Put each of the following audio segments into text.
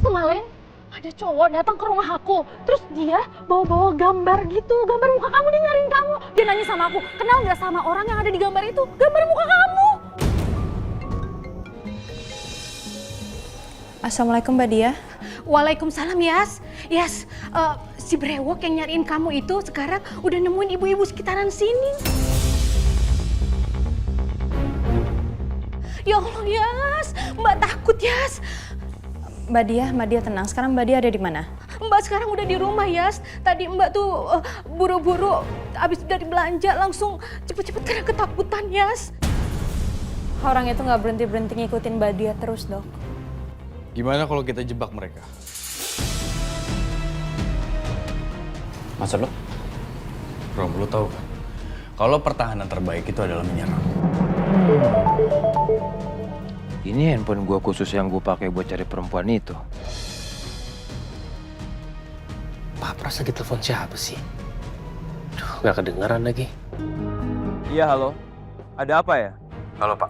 kemarin ada cowok datang ke rumah aku, terus dia bawa-bawa gambar gitu, gambar muka kamu, dia nyariin kamu. Dia nanya sama aku, kenal nggak sama orang yang ada di gambar itu? Gambar muka kamu. Assalamualaikum Mbak Dia. Waalaikumsalam Yas. Yas, si brewok yang nyariin kamu itu sekarang udah nemuin ibu-ibu sekitaran sini. Ya Allah Yas, Mbak takut Yas. Mbak Dia tenang. Sekarang Mbak Dia ada di mana? Mbak sekarang udah di rumah Yas. Tadi Mbak tuh buru-buru abis dari belanja langsung cepet-cepet karena ketakutan Yas. Orang itu nggak berhenti ngikutin Mbak Dia terus, Dok. Gimana kalau kita jebak mereka? Maksud lo? Rom, lo tahu kan? Kalau pertahanan terbaik itu adalah menyerang. Ini handphone gua khusus yang gua pakai buat cari perempuan itu. Pak Pras lagi telepon siapa sih? Duh, gak kedengeran lagi. Iya, halo. Ada apa ya? Halo Pak,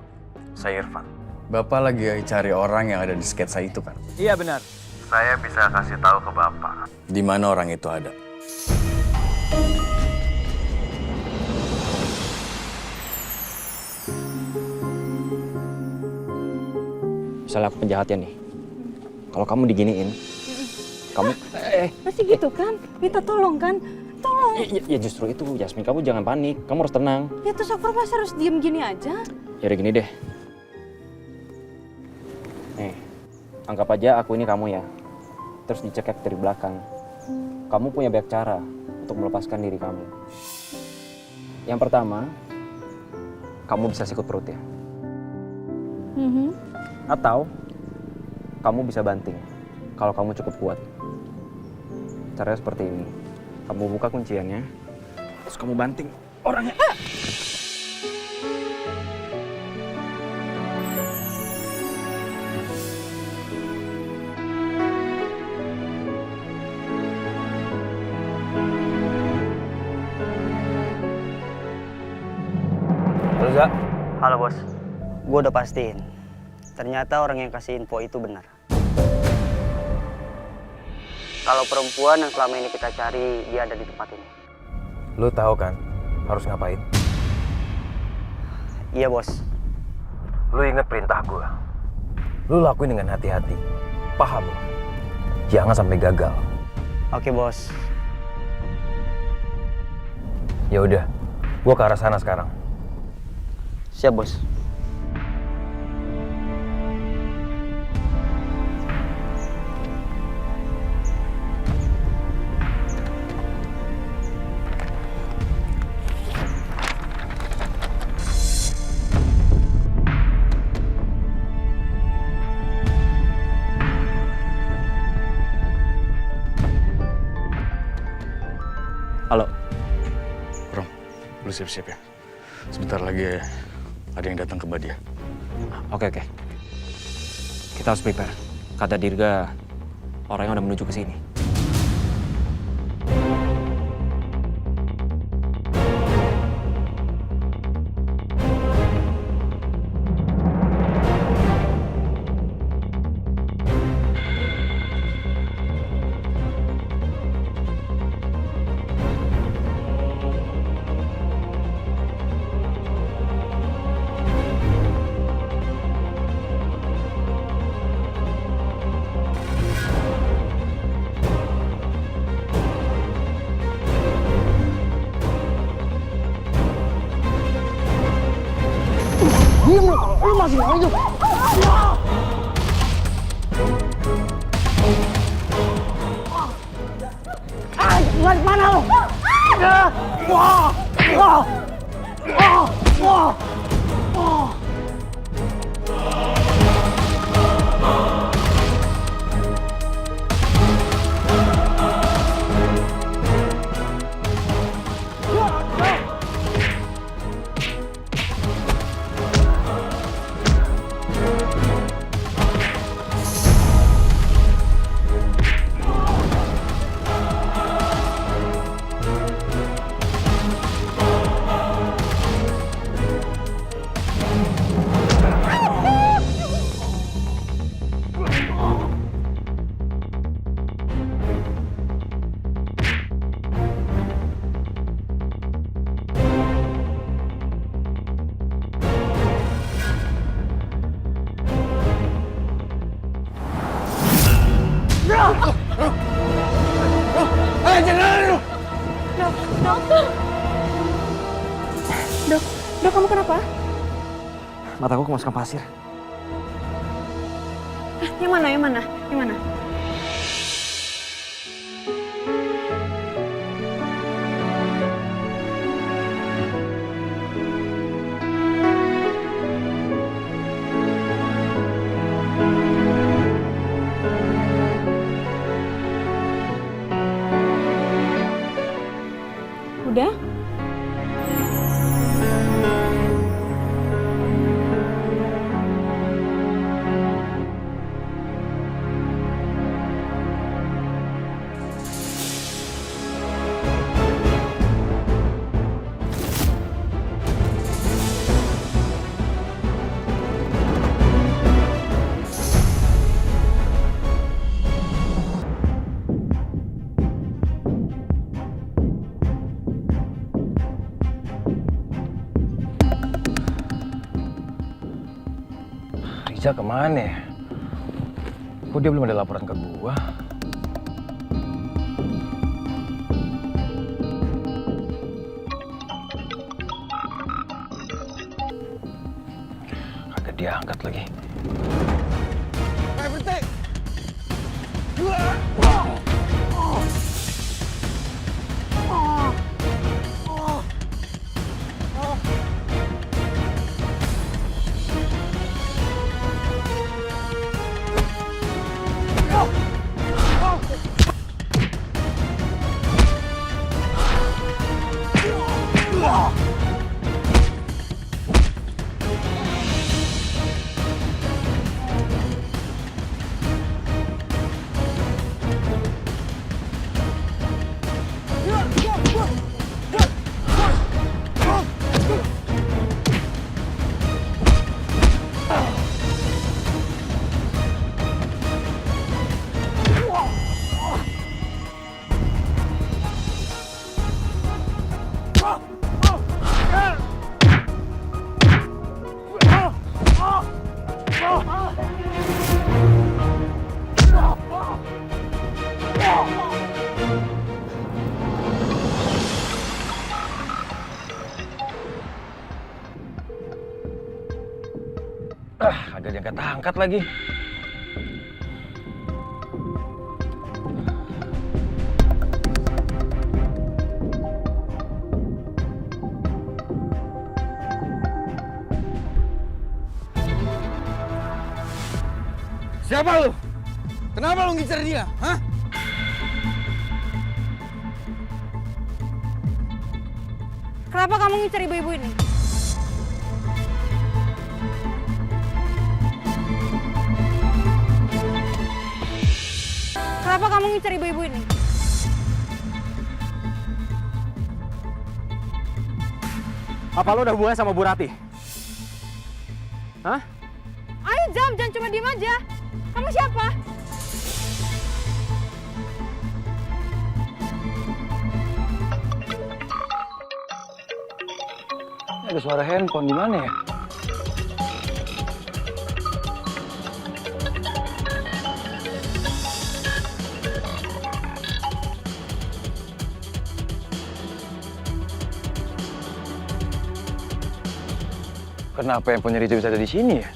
saya Irfan. Bapak lagi cari orang yang ada di sketsa itu kan? Iya, benar. Saya bisa kasih tahu ke Bapak. Di mana orang itu ada? Misalnya aku penjahatnya nih. Kalau kamu diginiin, kamu... Masih gitu kan? Minta tolong kan? Tolong. Ya justru itu, Yasmin. Kamu jangan panik. Kamu harus tenang. Ya terus aku pas harus diem gini aja? Ya udah gini deh. Nih, anggap aja aku ini kamu ya. Terus dicekek dari belakang. Kamu punya banyak cara untuk melepaskan diri kamu. Yang pertama, kamu bisa sikut perut ya. Atau kamu bisa banting kalau kamu cukup kuat. Caranya seperti ini. Kamu buka kunciannya, terus kamu banting orangnya. Halo, Za. Halo bos, gue udah pastiin. Ternyata orang yang kasih info itu benar. Kalau perempuan yang selama ini kita cari, dia ada di tempat ini. Lu tahu kan harus ngapain? Iya bos. Lu inget perintah gua. Lu lakuin dengan hati-hati. Paham lu? Jangan sampai gagal. Oke bos. Ya udah, gua ke arah sana sekarang. Siap bos. Halo. Rom, lu siap-siap ya. Sebentar lagi ada yang datang ke Mbak Dia. Oke. Kita harus prepare. Kata Dirga, orang yang udah menuju ke sini. Lu masih mau hidup? Lari mana lu? Dok, kamu kenapa? Mataku kemasukan pasir. Yang mana? Yang mana? Udah? Riza kemana ya? Kok dia belum ada laporan ke gua? Kagak diangkat lagi. Kagak diangkat-angkat lagi. Siapa lu? Kenapa lu ngincer dia? Hah? Kenapa kamu ngincer ibu-ibu ini? Kenapa kamu ngincer ibu-ibu ini? Apa lo udah hubungannya sama Bu Rati? Hah? Ayo Jam, jangan cuma diem aja. Kamu siapa? Ada suara handphone di mana ya? Kenapa handphonenya Riza bisa ada di sini ya?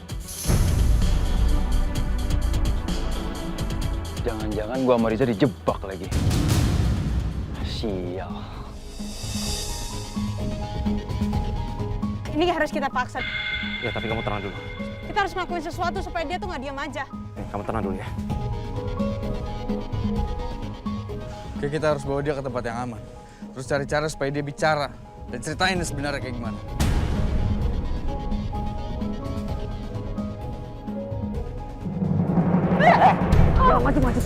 Jangan-jangan gua sama Riza dijebak lagi. Sial. Ini harus kita paksa. Ya, tapi kamu tenang dulu. Kita harus ngelakuin sesuatu supaya dia tuh nggak diam aja. Kamu tenang dulu ya. Oke, kita harus bawa dia ke tempat yang aman. Terus cari cara supaya dia bicara dan ceritain sebenarnya kayak gimana. Maju.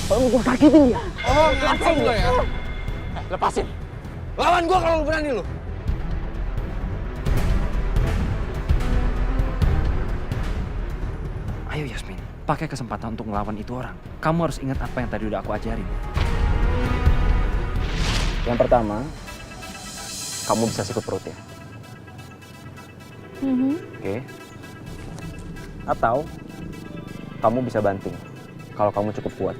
Tolong gue sakitin dia. Oh, ngapain lo ya? Lepasin. Lawan gua kalau lu berani lu. Ayo Yasmin, pakai kesempatan untuk melawan itu orang. Kamu harus ingat apa yang tadi udah aku ajarin. Yang pertama, kamu bisa sikut perutnya. Oke. Atau kamu bisa banting kalau kamu cukup kuat.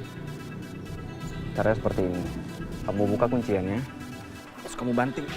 Caranya seperti ini. Kamu buka kunciannya, Terus kamu banting.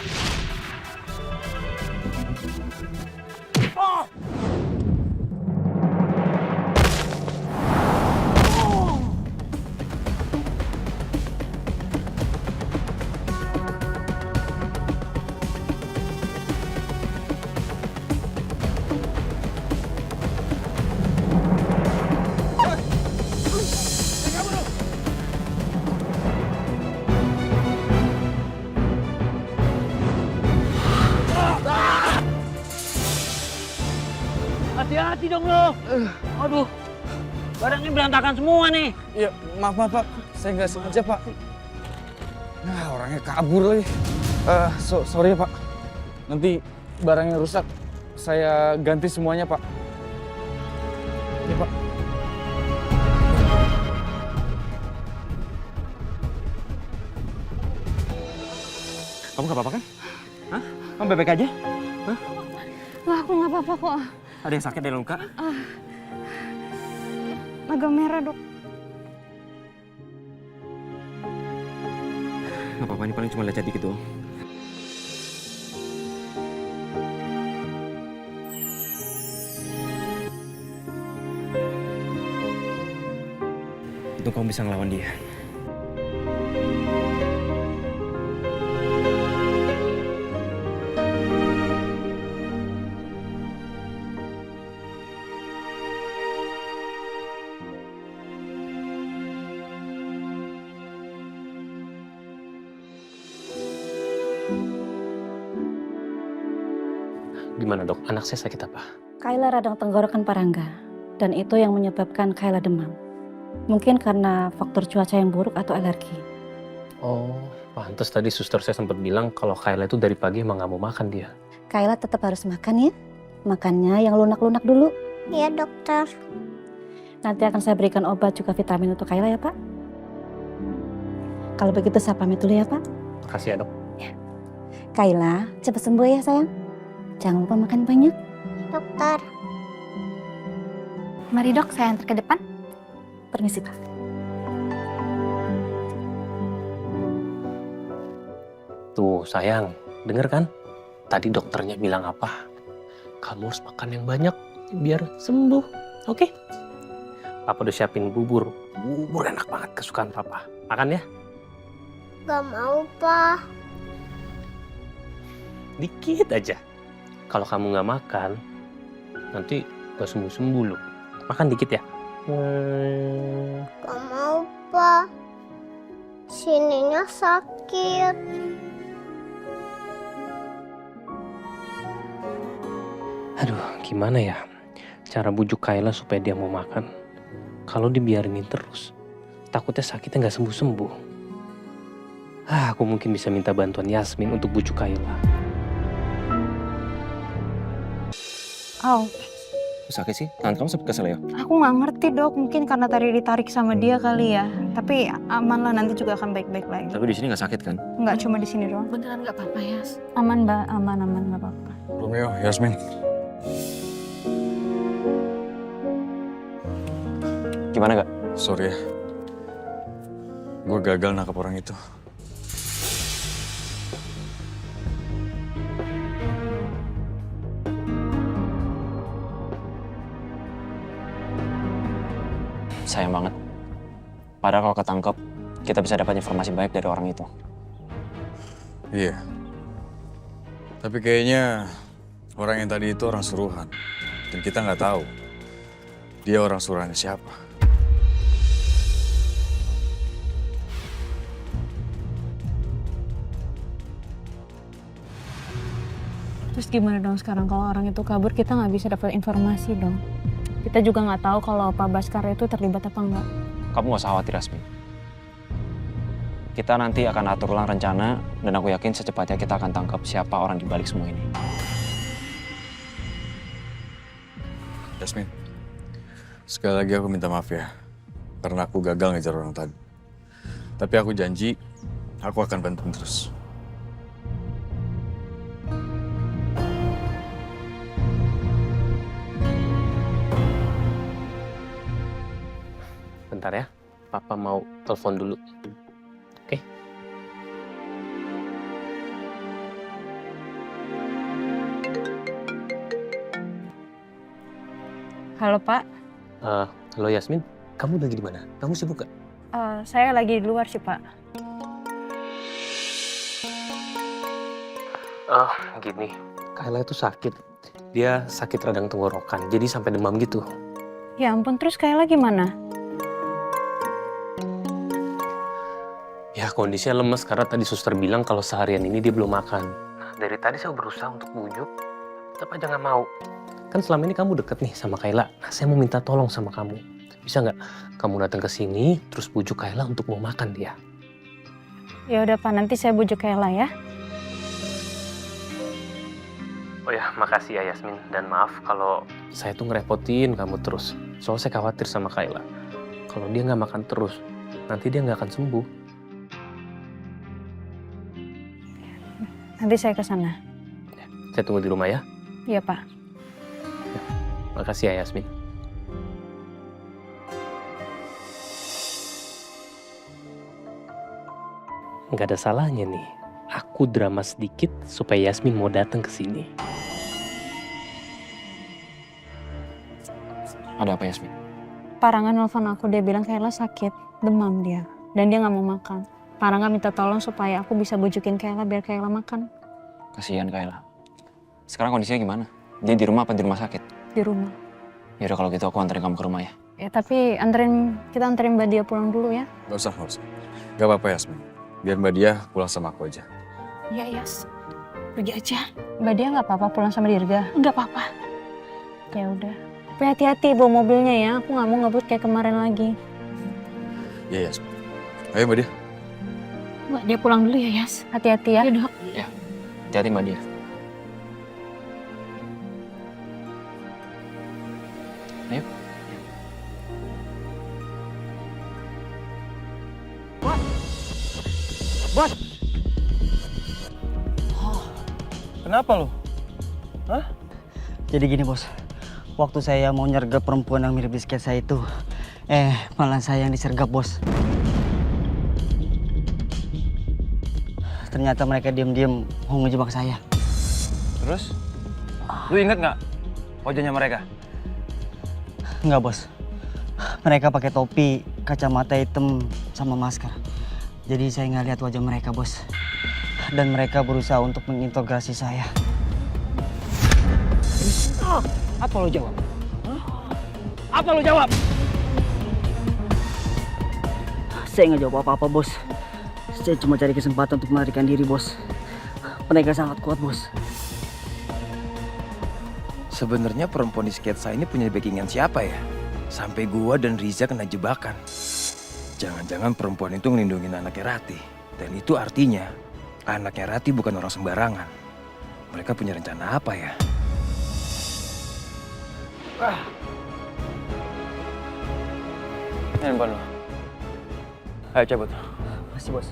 Hati-hati dong lo. Aduh, barangnya berantakan semua nih. Iya, maaf Pak. Saya nggak sengaja Pak. Nah, orangnya kabur lagi. Sorry ya Pak. Nanti barangnya rusak, saya ganti semuanya Pak. Iya Pak. Kamu nggak apa-apa kan? Hah? Kamu baik-baik aja? Hah? Wah, aku nggak apa-apa kok. Ada yang sakit, ada yang luka? Agak merah, Dok. Nggak apa-apa, ini paling cuma lecet dikit doang. Itu kamu bisa ngelawan dia. Gimana dok, anak saya sakit apa? Kayla radang tenggorokan Parangga, dan itu yang menyebabkan Kayla demam. Mungkin karena faktor cuaca yang buruk atau alergi. Oh, pantas tadi suster saya sempat bilang kalau Kayla itu dari pagi emang nggak mau makan dia. Kayla tetap harus makan ya. Makannya yang lunak-lunak dulu. Iya dokter. Nanti akan saya berikan obat juga vitamin untuk Kayla ya Pak. Kalau begitu saya pamit dulu ya Pak. Makasih ya dok. Kayla, cepat sembuh ya sayang. Jangan lupa makan banyak. Dokter. Mari dok, saya antar ke depan. Permisi Pak. Tuh sayang, denger kan? Tadi dokternya bilang apa? Kamu harus makan yang banyak biar sembuh, oke? Papa udah siapin bubur. Bubur enak banget kesukaan Papa. Makan ya? Gak mau, Pak. Dikit aja. Kalau kamu nggak makan, nanti nggak sembuh-sembuh loh. Makan dikit ya. Gak mau, Pak. Sininya sakit. Aduh, gimana ya? Cara bujuk Kayla supaya dia mau makan. Kalau dibiarinin terus, takutnya sakitnya nggak sembuh-sembuh. Aku mungkin bisa minta bantuan Yasmin untuk bujuk Kayla. Oh, Sakit sih? Tangan kamu sempat kesel ya? aku nggak ngerti dok. Mungkin karena tadi ditarik sama dia kali ya. Tapi aman lah, nanti juga akan baik-baik lagi. Tapi di sini nggak sakit kan? Nggak cuma di sini doang. Beneran nggak apa-apa ya? Aman mbak, aman nggak apa-apa. Romeo, Yasmin. Gimana gak? Sorry ya. Gue gagal nangkap orang itu. Sayang banget. Padahal kalau ketangkep, kita bisa dapat informasi baik dari orang itu. Iya. Tapi kayaknya orang yang tadi itu orang suruhan. Dan kita nggak tahu dia orang suruhannya siapa. Terus gimana dong sekarang kalau orang itu kabur, kita nggak bisa dapat informasi dong. Kita juga nggak tahu kalau Pak Baskara itu terlibat apa enggak. Kamu gak usah khawatir, Yasmin. Kita nanti akan atur ulang rencana, dan aku yakin secepatnya kita akan tangkap siapa orang di balik semua ini. Yasmin, sekali lagi aku minta maaf ya. Karena aku gagal ngejar orang tadi. Tapi aku janji, aku akan bantu terus. Bentar ya, Papa mau telepon dulu. Oke? Halo Pak, Halo Yasmin, kamu lagi di mana? Kamu sibuk gak? saya lagi di luar sih Pak. Gini, Kayla itu sakit. Dia sakit radang tenggorokan, jadi sampai demam gitu. Ya ampun, terus Kayla gimana? Ya kondisinya lemes karena tadi suster bilang kalau seharian ini dia belum makan. Dari tadi saya berusaha untuk bujuk, tetap aja nggak mau. Kan selama ini kamu deket nih sama Kayla. Nah, saya mau minta tolong sama kamu. Bisa nggak kamu datang ke sini terus bujuk Kayla untuk mau makan dia? Ya udah Pak, nanti saya bujuk Kayla ya. Oh ya, makasih ya Yasmin. Dan maaf kalau saya tuh ngerepotin kamu terus. Soalnya saya khawatir sama Kayla. Kalau dia nggak makan terus, nanti dia nggak akan sembuh. Nanti saya ke sana. Saya tunggu di rumah ya. Iya Pak. Makasih ya Yasmin. Nggak ada salahnya nih. Aku drama sedikit supaya Yasmin mau datang ke sini. Ada apa Yasmin? Parangga nelfon aku, dia bilang Kayla sakit, demam dia. Dan dia nggak mau makan. Parangga minta tolong supaya aku bisa bujukin Kayla biar Kayla makan. Kasihan Kayla. Sekarang kondisinya gimana? Dia di rumah apa di rumah sakit? Di rumah. Yaudah kalau gitu aku anterin kamu ke rumah ya. Ya tapi kita anterin Mbak Dia pulang dulu ya. Gak usah. Gak apa-apa Yasmin. Biar Mbak Dia pulang sama aku aja. Iya, Yas. Pergi aja. Mbak Dia nggak apa-apa pulang sama Dirga? Nggak apa-apa. Ya udah. Tapi hati-hati bawa mobilnya ya, aku nggak mau ngebut kayak kemarin lagi. Iya Yasmin. Ayo Mbak Dia. Mbak Dia pulang dulu ya, Yas. Hati-hati ya. Ya, Dok. Hati-hati Mbak Dia. Ayo. Bos! Kenapa lo? Jadi gini bos, waktu saya mau nyergap perempuan yang mirip di sketsa itu, malah saya yang disergap bos. Ternyata mereka diam-diam mau ngejebak saya. Terus? Lu inget nggak wajahnya mereka? Enggak bos, mereka pakai topi, kacamata hitam, sama masker. Jadi saya nggak lihat wajah mereka bos. Dan mereka berusaha untuk menginterogasi saya. Apa lo jawab? Apa lo jawab? Saya nggak jawab apa-apa bos. Saya cuma cari kesempatan untuk melarikan diri bos. Mereka sangat kuat bos. Sebenarnya perempuan di sketsa ini punya backingan siapa ya? Sampai gua dan Riza kena jebakan. Jangan-jangan perempuan itu ngelindungin anaknya Rati. Dan itu artinya anaknya Rati bukan orang sembarangan. Mereka punya rencana apa ya? Ini handphone lo. Ayo cabut. Masih bos.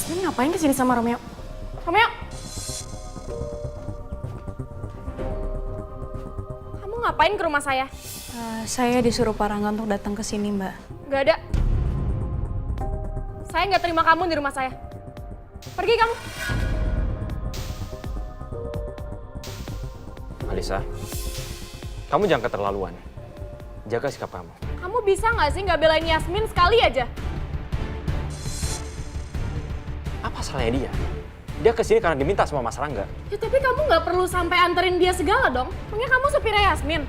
Yasmin ngapain kesini sama Romeo? Romeo! Kamu ngapain ke rumah saya? Saya disuruh Parangga untuk datang ke sini Mbak. Gak ada. Saya nggak terima kamu di rumah saya. Pergi kamu. Alisa, kamu jangan keterlaluan. Jaga sikap kamu. Kamu bisa nggak sih nggak belain Yasmin sekali aja? Apa salahnya dia? Dia kesini karena diminta sama Mas Rangga. Ya tapi kamu nggak perlu sampai anterin dia segala dong. Pokoknya kamu supirnya Yasmin.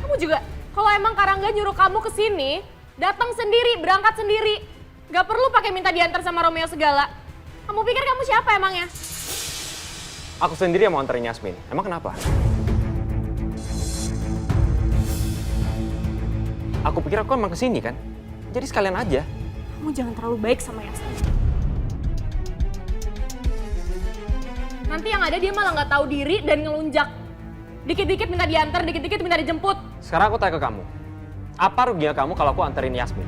Kamu juga, kalau emang Karangga nyuruh kamu ke sini, datang sendiri, berangkat sendiri. Gak perlu pakai minta diantar sama Romeo segala. Kamu pikir kamu siapa emangnya? Aku sendiri yang mau anterin Yasmin. Emang kenapa? Aku pikir aku emang kesini kan? Jadi sekalian aja. Kamu jangan terlalu baik sama Yasmin. Nanti yang ada dia malah nggak tahu diri dan ngelunjak. Dikit-dikit minta diantar, dikit-dikit minta dijemput. Sekarang aku tanya ke kamu. Apa ruginya kamu kalau aku anterin Yasmin?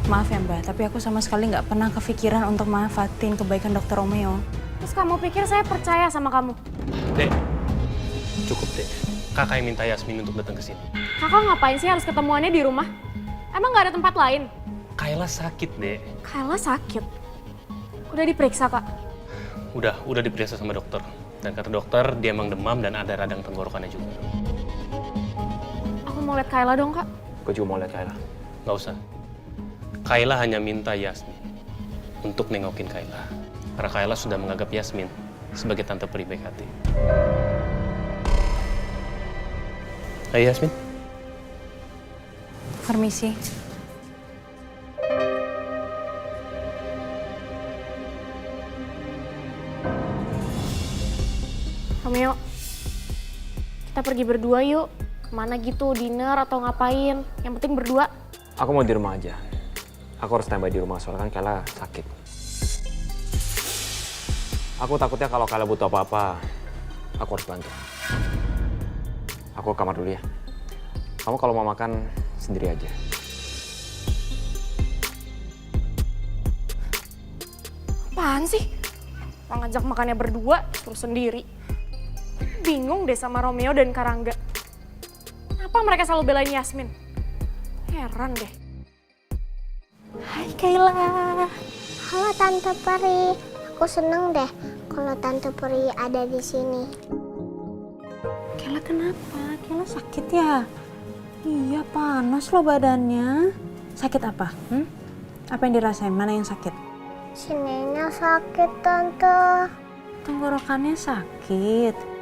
Maaf ya Mbak, tapi aku sama sekali nggak pernah kepikiran untuk manfaatin kebaikan Dokter Romeo. Terus kamu pikir saya percaya sama kamu? Dek, cukup deh. Kakak yang minta Yasmin untuk datang ke sini. Kakak ngapain sih harus ketemuannya di rumah? Emang nggak ada tempat lain? Kayla sakit, Dek. Kayla sakit. Udah diperiksa, Kak? Udah diperiksa sama dokter. Dan kata dokter, dia emang demam dan ada radang tenggorokannya juga. Aku mau lihat Kayla dong, Kak. Gue juga mau lihat Kayla. Nggak usah. Kayla hanya minta Yasmin untuk nengokin Kayla. Karena Kayla sudah menganggap Yasmin sebagai tante peri baik hati. Hai Yasmin. Permisi. Romeo, kita pergi berdua yuk. Kemana gitu, dinner atau ngapain? Yang penting berdua. Aku mau di rumah aja. Aku harus standby di rumah soalnya kan Kayla sakit. Aku takutnya kalau Kayla butuh apa-apa, aku harus bantu. Aku ke kamar dulu ya. Kamu kalau mau makan sendiri aja. Apaan sih? Orang ngajak makannya berdua, terus sendiri. Bingung deh sama Romeo dan Karangga. Kenapa mereka selalu belain Yasmin? Heran deh. Hai Kayla. Halo Tante Peri. Aku seneng deh kalau Tante Peri ada di sini. Kayla kenapa? Kayla sakit ya? Iya panas loh badannya. Sakit apa? Apa yang dirasain? Mana yang sakit? Sininya sakit Tante. Tenggorokannya sakit.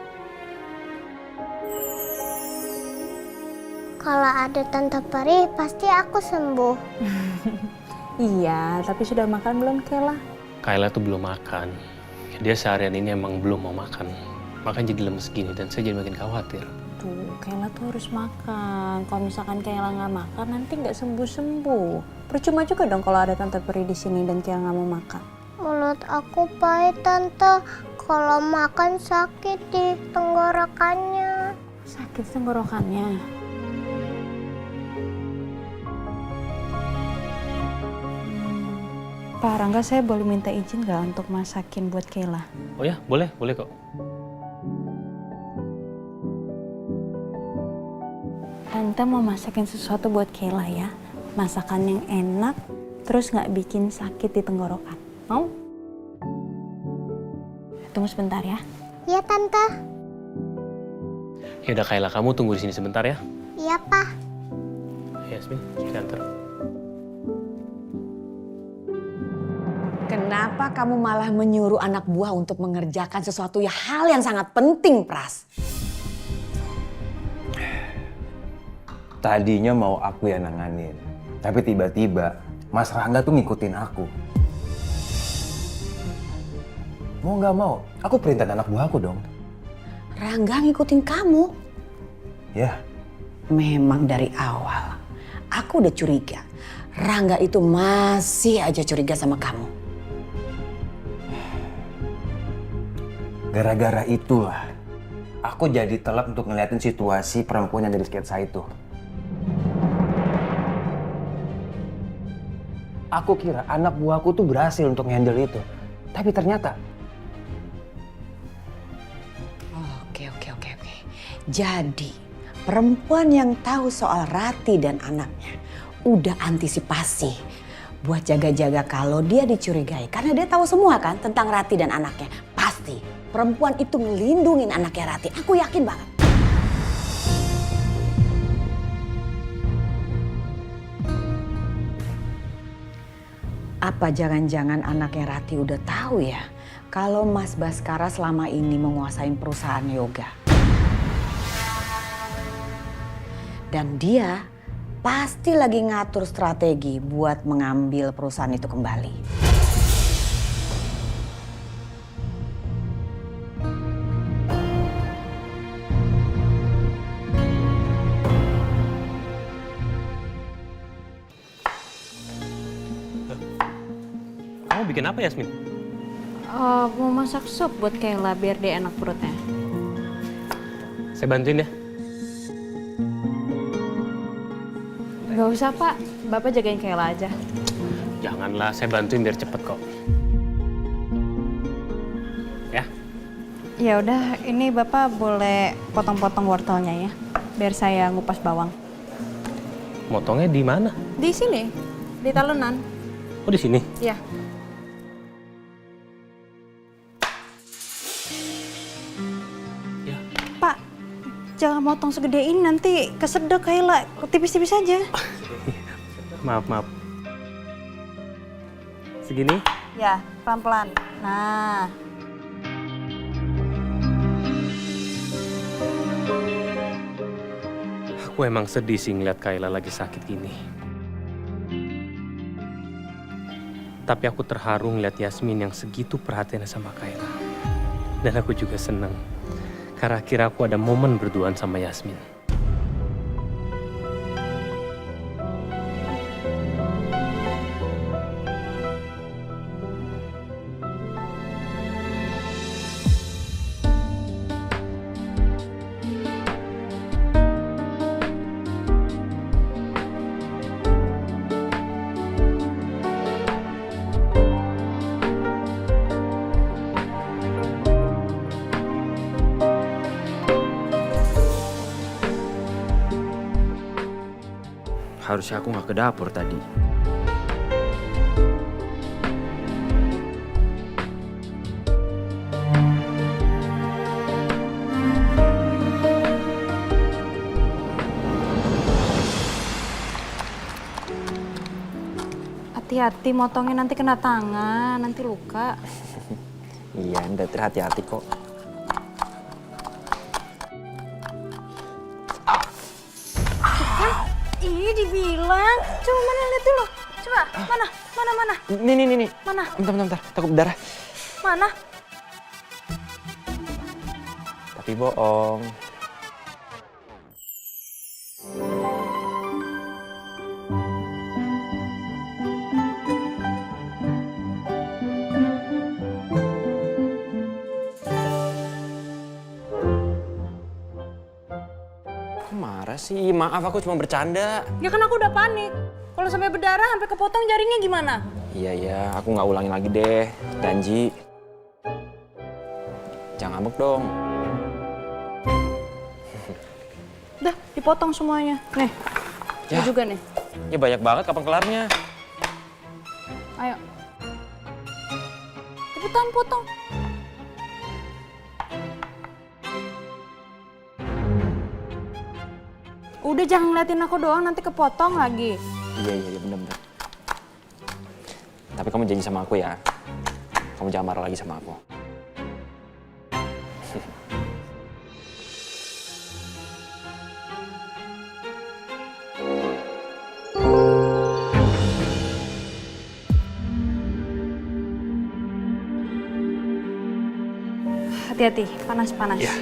Kalau ada Tante Peri pasti aku sembuh. Iya, tapi sudah makan belum Kayla? Kayla tuh belum makan. Dia seharian ini emang belum mau makan. Makanya jadi lemes gini dan saya jadi makin khawatir. Tuh, Kayla tuh harus makan. Kalau misalkan Kayla nggak makan, nanti nggak sembuh-sembuh. Percuma juga dong kalau ada Tante Peri di sini dan Kayla nggak mau makan. Mulut aku pahit Tante. Kalau makan sakit di tenggorokannya. Sakit tenggorokannya. Pak Rangga, saya boleh minta izin nggak untuk masakin buat Kayla? Oh ya, boleh kok. Tante mau masakin sesuatu buat Kayla ya. Masakan yang enak, terus nggak bikin sakit di tenggorokan. Mau? Tunggu sebentar ya. Iya Tante. Ya udah Kayla, kamu tunggu di sini sebentar ya. Iya Pak. Yasmin, saya antar. Kenapa kamu malah menyuruh anak buah untuk mengerjakan sesuatu hal yang sangat penting, Pras? Tadinya mau aku yang nanganin, tapi tiba-tiba Mas Rangga tuh ngikutin aku. Mau nggak mau, aku perintah anak buah aku dong. Rangga ngikutin kamu? Ya. Memang dari awal, aku udah curiga. Rangga itu masih aja curiga sama kamu. Gara-gara itulah, aku jadi telat untuk ngeliatin situasi perempuan yang dari sketsa itu. Aku kira anak buahku tuh berhasil untuk handle itu. Tapi ternyata... Oke. Jadi, perempuan yang tahu soal Rati dan anaknya udah antisipasi buat jaga-jaga kalau dia dicurigai. Karena dia tahu semua kan tentang Rati dan anaknya. Pasti perempuan itu ngelindungin anaknya Rati. Aku yakin banget. Apa jangan-jangan anaknya Rati udah tahu ya kalau Mas Baskara selama ini menguasai perusahaan yoga. Dan dia pasti lagi ngatur strategi buat mengambil perusahaan itu kembali. Kamu bikin apa Yasmin? Mau masak sup buat Kayla biar dia enak perutnya. Saya bantuin ya. Gak usah Pak, Bapak jagain Kayla aja. Janganlah, saya bantuin biar cepet kok. Ya? Ya udah, ini Bapak boleh potong-potong wortelnya ya, biar saya ngupas bawang. Motongnya di mana? Di sini, di talenan. Oh, di sini? Ya. Ya. Pak, jangan motong segede ini, nanti kesedek Kayla. Tipis-tipis aja. Maaf. Segini? Ya, pelan-pelan. Nah. Aku emang sedih sih ngeliat Kayla lagi sakit gini. Tapi aku terharu ngeliat Yasmin yang segitu perhatiannya sama Kayla. Dan aku juga seneng. Karena akhirnya aku ada momen berduaan sama Yasmin. Harusnya aku nggak ke dapur tadi. Hati-hati motongnya, nanti kena tangan, nanti luka. Iya, udah hati-hati kok. Ih, dibilang. Coba mana lihat dulu. Coba, mana? Nih. Mana? Bentar. Takut berdarah. Mana? Tapi bohong. Marah sih, maaf aku cuma bercanda. Ya kan aku udah panik. Kalau sampai berdarah, sampai kepotong jaringnya gimana? Iya, aku nggak ulangin lagi deh, janji. Jangan ngambek dong. Dah, dipotong semuanya. Nih, Ya. ini juga nih. Ya banyak banget, kapan kelarnya? Ayo. Cepetan potong. Udah jangan ngeliatin aku doang, nanti kepotong lagi. Iya, bener. Tapi kamu janji sama aku ya. Kamu jangan marah lagi sama aku. Hati-hati, panas-panas. Ya.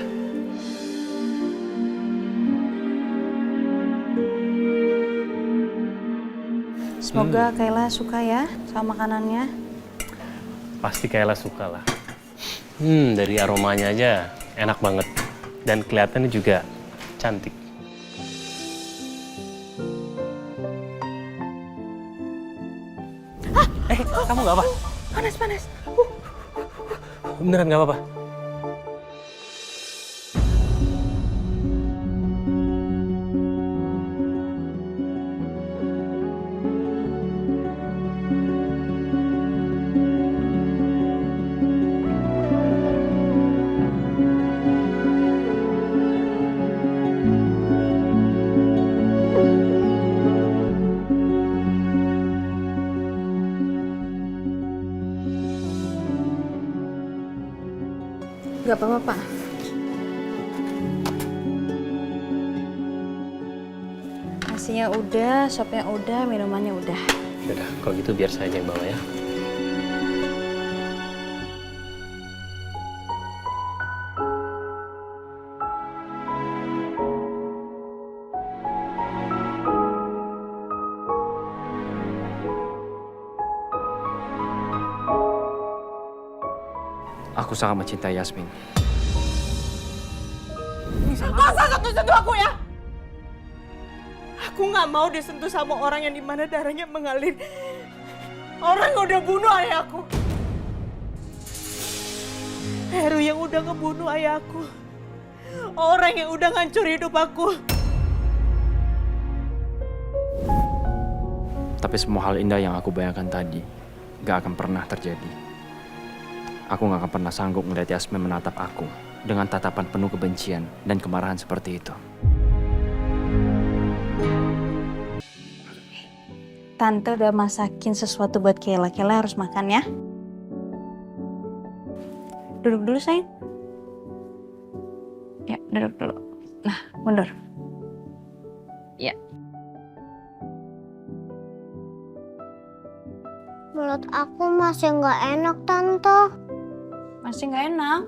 Semoga Kayla suka ya sama makanannya. Pasti Kayla suka lah. Dari aromanya aja enak banget. Dan kelihatannya juga cantik. Kamu nggak apa? Panas-panas. Beneran nggak apa-apa? Gak apa-apa, Pak. Nasinya udah, sopnya udah, minumannya udah. Yaudah, kalau gitu biar saya aja yang bawa ya. Aku sangat mencintai Yasmin. Masa sentuh-sentuh aku ya? Aku nggak mau disentuh sama orang yang dimana darahnya mengalir. Orang yang udah bunuh ayahku. Heru yang udah ngebunuh ayahku. Orang yang udah ngancur hidup aku. Tapi semua hal indah yang aku bayangkan tadi gak akan pernah terjadi. Aku gak akan pernah sanggup melihat Yasmin menatap aku dengan tatapan penuh kebencian dan kemarahan seperti itu. Tante udah masakin sesuatu buat Kayla. Kayla harus makan ya. Duduk dulu sayang. Ya, duduk dulu. Nah, mundur. Ya. Mulut aku masih nggak enak, Tante. Masih nggak enak.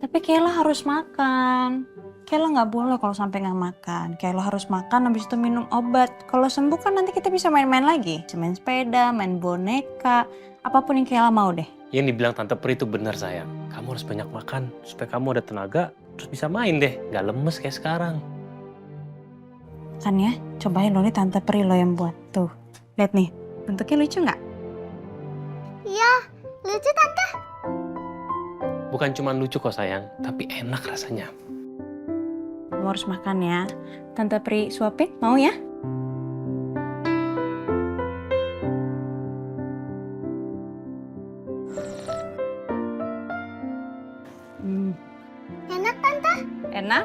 Tapi Kayla harus makan. Kayla nggak boleh kalau sampai nggak makan. Kayla harus makan, habis itu minum obat. Kalau sembuh kan nanti kita bisa main-main lagi. Bisa main sepeda, main boneka, apapun yang Kayla mau deh. Yang dibilang Tante Pri itu benar sayang. Kamu harus banyak makan supaya kamu ada tenaga terus bisa main deh. Gak lemes kayak sekarang. Kan ya, cobain lo nih Tante Pri lo yang buat. Tuh, lihat nih. Bentuknya lucu nggak? Iya, lucu Tante. Bukan cuma lucu kok sayang, tapi enak rasanya. Kamu harus makan ya. Tante Pri suapin, mau ya? Enak Tante? Enak?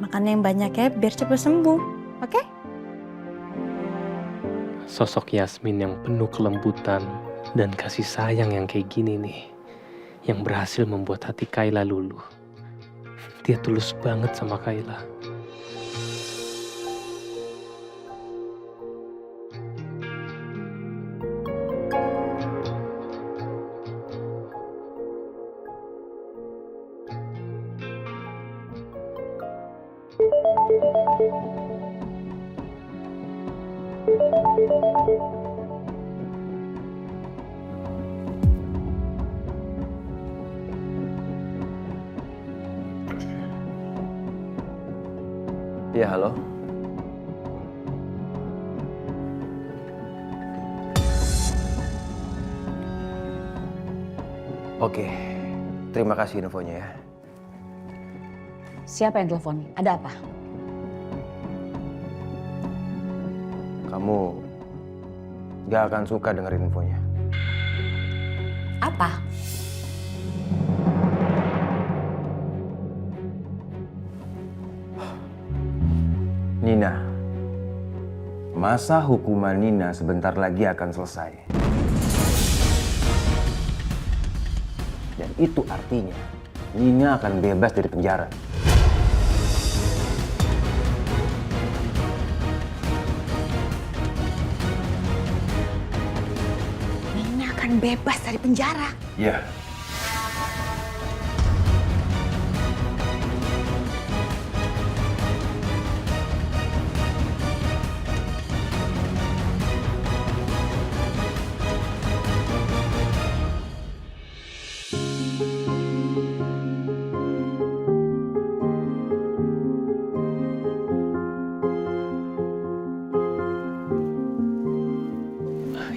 Makan yang banyak ya, biar cepat sembuh. Oke? Sosok Yasmin yang penuh kelembutan dan kasih sayang yang kayak gini nih. Yang berhasil membuat hati Kayla luluh. Dia tulus banget sama Kayla. Iya, halo. Oke, terima kasih infonya ya. Siapa yang telepon? Ada apa? Kamu gak akan suka dengerin infonya. Apa? Nina, masa hukuman Nina sebentar lagi akan selesai. Dan itu artinya Nina akan bebas dari penjara. Nina akan bebas dari penjara. Ya.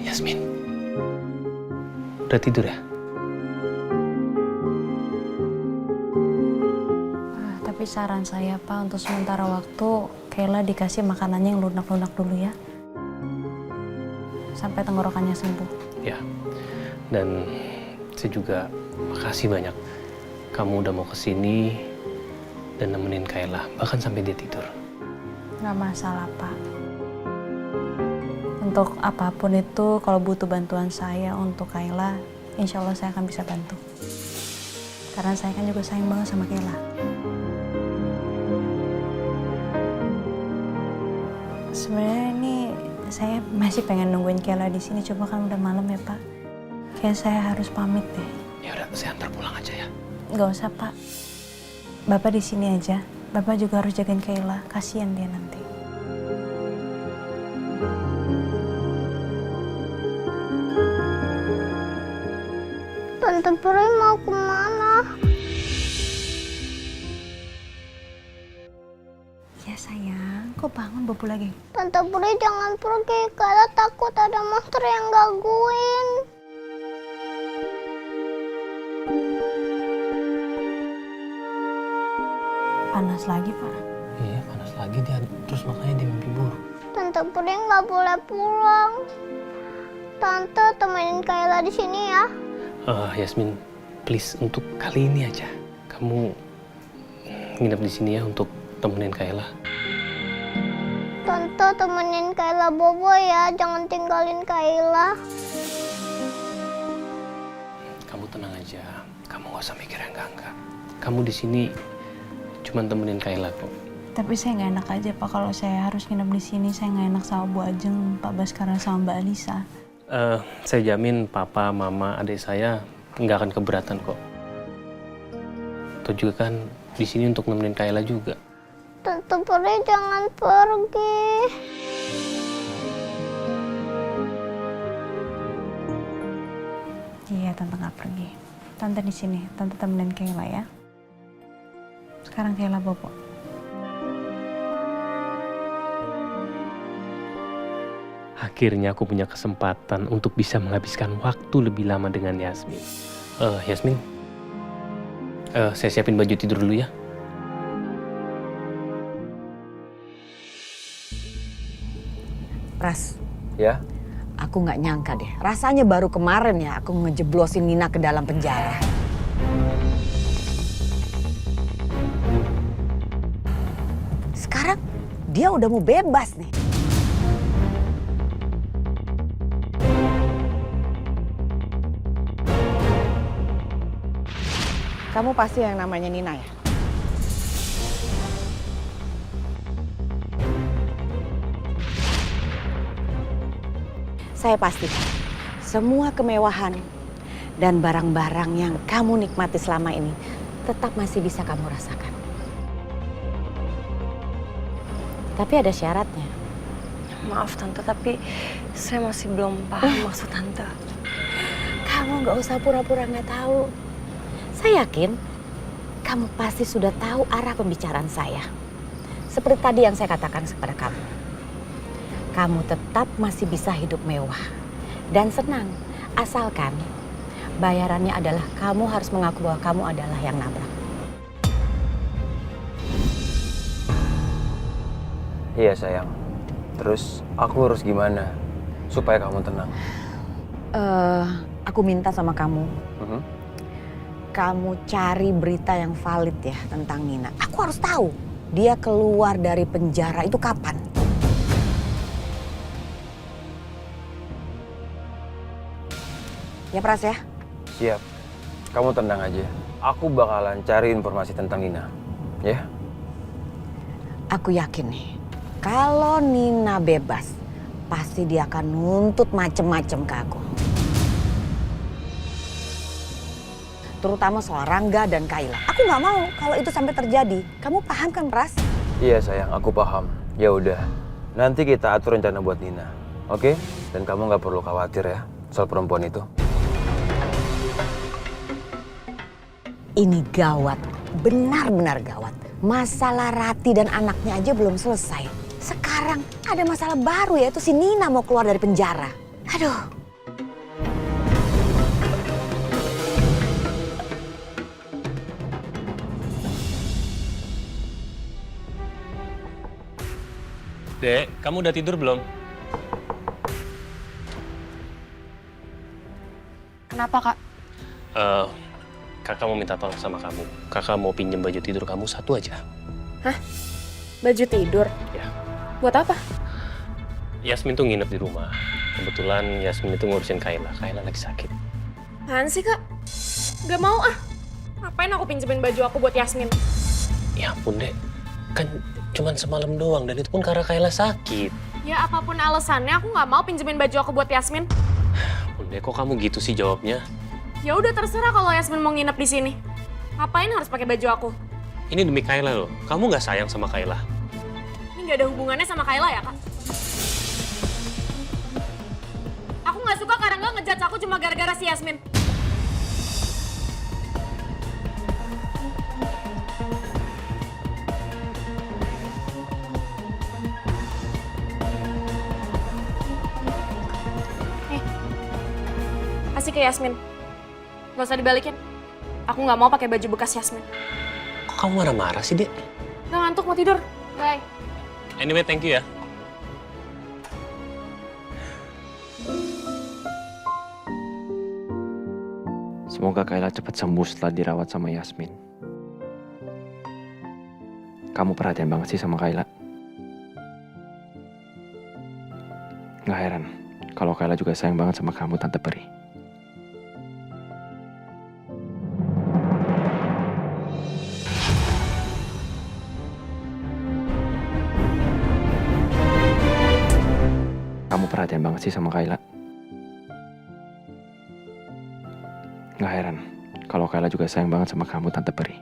Yasmin, udah tidur ya? Tapi saran saya Pak, untuk sementara waktu Kayla dikasih makanannya yang lunak-lunak dulu ya. Sampai tenggorokannya sembuh. Ya, dan saya juga makasih banyak. Kamu udah mau kesini dan nemenin Kayla, bahkan sampai dia tidur. Nggak masalah Pak. Untuk apapun itu, kalau butuh bantuan saya untuk Kayla, insya Allah saya akan bisa bantu. Karena saya kan juga sayang banget sama Kayla. Sebenarnya ini saya masih pengen nungguin Kayla di sini, coba kan udah malam ya Pak. Kayak saya harus pamit deh. Ya udah, saya antar pulang aja ya. Nggak usah Pak. Bapak di sini aja. Bapak juga harus jagain Kayla, kasihan dia nanti. Tante Pri mau kemana? bangun bobo lagi. Tante Puri jangan pergi, Kayla takut ada monster yang gangguin. Panas lagi, Pak. Iya, panas lagi dia. Terus makanya dia mimpi buruk. Tante Puri nggak boleh pulang. Tante temenin Kayla di sini ya. Yasmin, please untuk kali ini aja kamu nginep di sini ya untuk temenin Kayla. Tante temenin Kayla bobo ya, jangan tinggalin Kayla. Kamu tenang aja, kamu gak usah mikir yang enggak. Kamu di sini cuman temenin Kayla kok. Tapi saya nggak enak aja, Pak, kalau saya harus nginep di sini. Saya nggak enak sama Bu Ajeng, Pak Baskara sama Mbak Alisa. Saya jamin papa, mama, adik saya nggak akan keberatan kok. Atau juga kan di sini untuk nemenin Kayla juga. Tante Puri jangan pergi. Iya, Tante nggak pergi. Tante di sini, Tante temenin Kayla ya. Sekarang Kayla bobo. Akhirnya aku punya kesempatan untuk bisa menghabiskan waktu lebih lama dengan Yasmin. Yasmin, saya siapin baju tidur dulu ya. Pras, Ya? aku nggak nyangka deh. Rasanya baru kemarin ya aku ngejeblosin Nina ke dalam penjara. Sekarang dia udah mau bebas nih. Kamu pasti yang namanya Nina ya? Saya pastikan semua kemewahan dan barang-barang yang kamu nikmati selama ini tetap masih bisa kamu rasakan. Tapi ada syaratnya. Maaf Tante, tapi saya masih belum paham maksud Tante. Kamu nggak usah pura-pura nggak tahu. Saya yakin kamu pasti sudah tahu arah pembicaraan saya. Seperti tadi yang saya katakan kepada kamu. Kamu tetap masih bisa hidup mewah dan senang. Asalkan bayarannya adalah kamu harus mengaku bahwa kamu adalah yang nabrak. Iya sayang. Terus aku harus gimana supaya kamu tenang? Aku minta sama kamu. Kamu cari berita yang valid ya tentang Nina. Aku harus tahu dia keluar dari penjara itu kapan. Ya Pras ya? Siap. Kamu tenang aja. Aku bakalan cari informasi tentang Nina. Ya? Aku yakin nih, kalau Nina bebas, pasti dia akan nuntut macem-macem ke aku. Terutama soal Rangga dan Kayla. Aku nggak mau kalau itu sampai terjadi. Kamu paham kan, Pras? Iya sayang, aku paham. Ya udah, nanti kita atur rencana buat Nina. Oke? Dan kamu nggak perlu khawatir ya soal perempuan itu. Ini gawat, benar-benar gawat. Masalah Rati dan anaknya aja belum selesai. Sekarang ada masalah baru yaitu si Nina mau keluar dari penjara. Aduh. Dek, kamu udah tidur belum? Kenapa, Kak? Kakak mau minta tolong sama kamu. Kakak mau pinjam baju tidur kamu satu aja. Hah? Baju tidur? Ya. Buat apa? Yasmin tuh nginep di rumah. Kebetulan Yasmin itu ngurusin Kayla. Kayla lagi sakit. Apaan sih, Kak? Gak mau ah. Ngapain aku pinjemin baju aku buat Yasmin? Ya ampun, Dek. Kan cuman semalam doang dan itu pun karena Kayla sakit. Ya apapun alasannya, aku gak mau pinjemin baju aku buat Yasmin. Ampun, Dek, kok kamu gitu sih jawabnya? Ya udah terserah kalau Yasmin mau nginep di sini. Ngapain harus pakai baju aku? Ini demi Kayla loh. Kamu nggak sayang sama Kayla? Ini nggak ada hubungannya sama Kayla ya, Kak? Aku nggak suka Karangga ngejudge aku cuma gara-gara si Yasmin. Oke Yasmin, gak usah dibalikin. Aku nggak mau pakai baju bekas Yasmin. Kok kamu marah-marah sih, Dek? Udah ngantuk mau tidur. Bye. Anyway, thank you ya. Semoga Kayla cepat sembuh setelah dirawat sama Yasmin. Kamu perhatian banget sih sama Kayla. Nggak heran kalau Kayla juga sayang banget sama kamu, Tante Peri. Kamu perhatian banget sih sama Kayla. Nggak heran kalau Kayla juga sayang banget sama kamu, Tante Peri.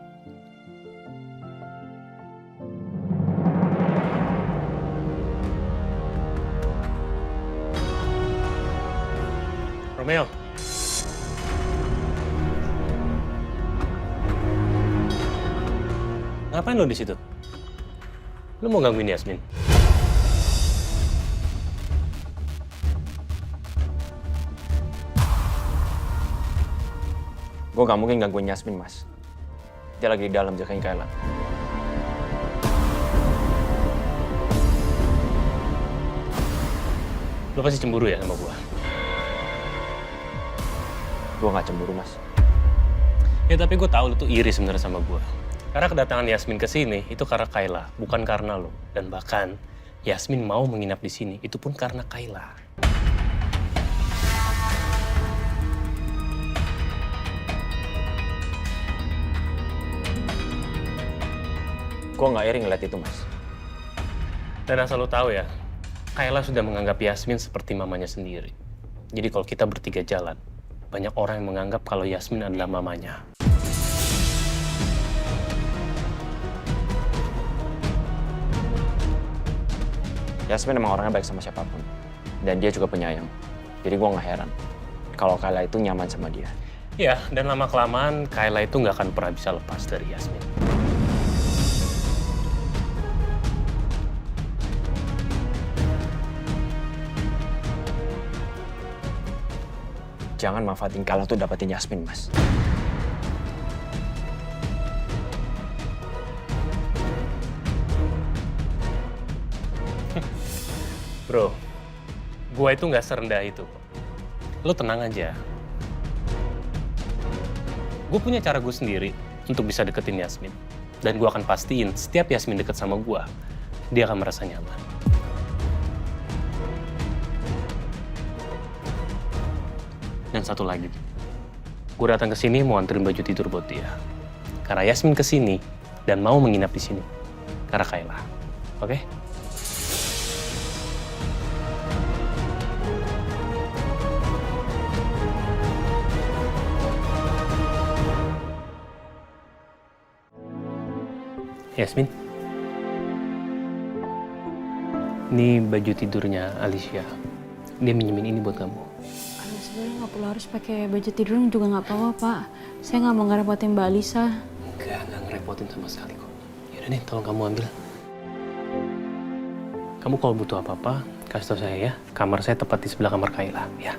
Romeo. Ngapain lo di situ? Lo mau gangguin Yasmin? Gue gak mungkin gangguin Yasmin, Mas. Dia lagi di dalam jagain Kayla. Lo pasti cemburu ya sama gue? Gue gak cemburu, Mas. Ya tapi gue tahu lo tuh iri sebenarnya sama gue. Karena kedatangan Yasmin ke sini itu karena Kayla, bukan karena lo. Dan bahkan Yasmin mau menginap di sini itu pun karena Kayla. Gue gak iri ngeliat itu, Mas. Dan asal lo tahu ya, Kayla sudah menganggap Yasmin seperti mamanya sendiri. Jadi kalau kita bertiga jalan, banyak orang yang menganggap kalau Yasmin adalah mamanya. Yasmin emang orangnya baik sama siapapun. Dan dia juga penyayang. Jadi gue gak heran kalau Kayla itu nyaman sama dia. Ya, dan lama-kelamaan Kayla itu nggak akan pernah bisa lepas dari Yasmin. Jangan manfaatin Kayla tuh dapetin Yasmin, Mas. Bro, gua itu nggak serendah itu. Lo tenang aja. Gue punya cara gue sendiri untuk bisa deketin Yasmin. Dan gue akan pastiin setiap Yasmin deket sama gue, dia akan merasa nyaman. Dan satu lagi, gue datang ke sini mau anterin baju tidur buat dia. Karena Yasmin ke sini dan mau menginap di sini. Karena Kayla. Oke? Yasmin, ini baju tidurnya Alicia. Dia minjemin ini buat kamu. Aduh, sebenarnya nggak perlu harus pakai baju tidur juga nggak apa-apa, Pak. Saya nggak mau ngerepotin Mbak Alisa. Nggak ngerepotin sama sekali kok. Yaudah nih, tolong kamu ambil. Kamu kalau butuh apa-apa, kasih tau saya ya. Kamar saya tepat di sebelah kamar Kayla, ya.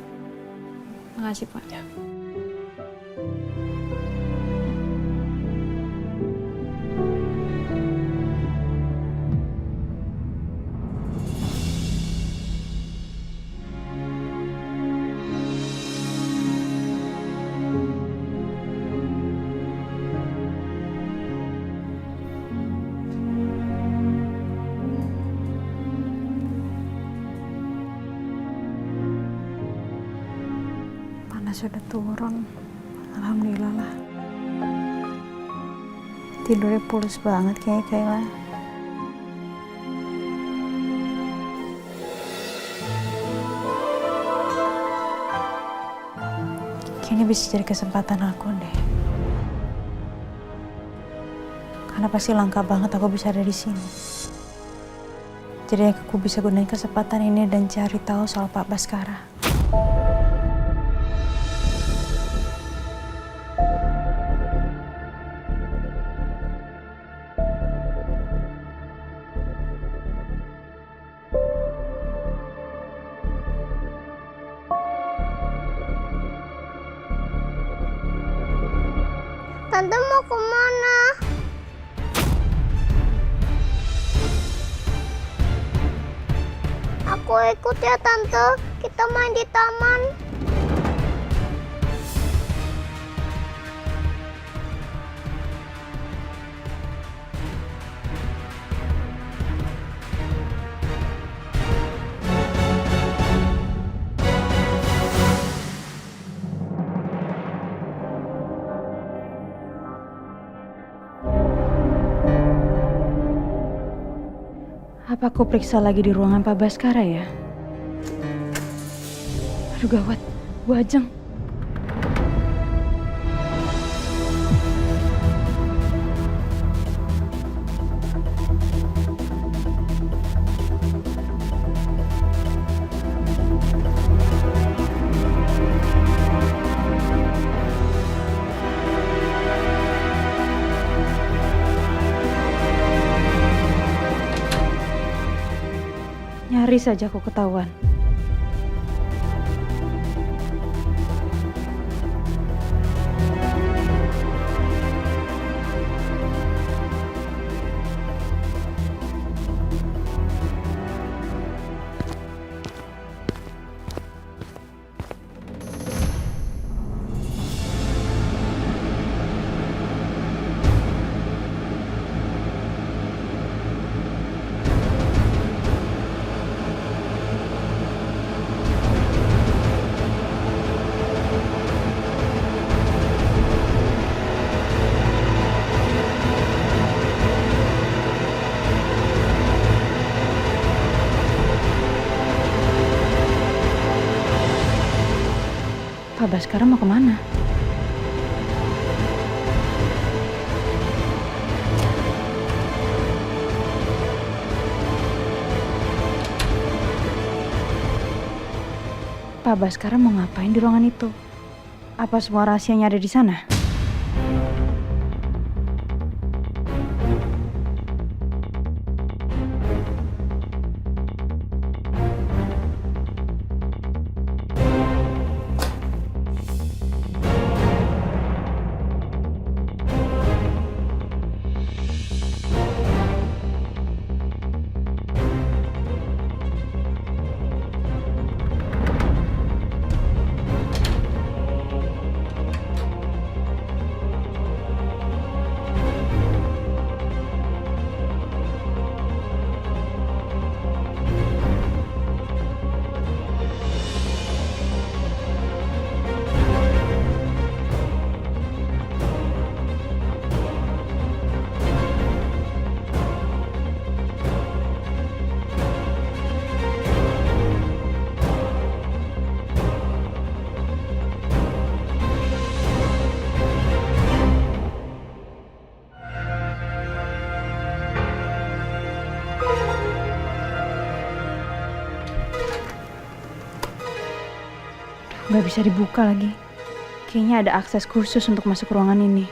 Makasih, Pak. Ya. Sudah turun, alhamdulillah lah. Tidurnya pulas banget kayaknya Kayla. Kayaknya bisa jadi kesempatan aku deh. Karena pasti langka banget aku bisa ada di sini. Jadi aku bisa gunain kesempatan ini dan cari tahu soal Pak Baskara. kemana? Aku ikut ya Tante, kita main di taman. Apa aku periksa lagi di ruangan Pak Baskara ya? Aduh gawat, Bu Ajeng. Nyaris saja aku ketahuan. Pak Baskara mau kemana? Pak Baskara mau ngapain di ruangan itu? Apa semua rahasianya ada di sana? Nggak bisa dibuka lagi. Kayaknya ada akses khusus untuk masuk ruangan ini.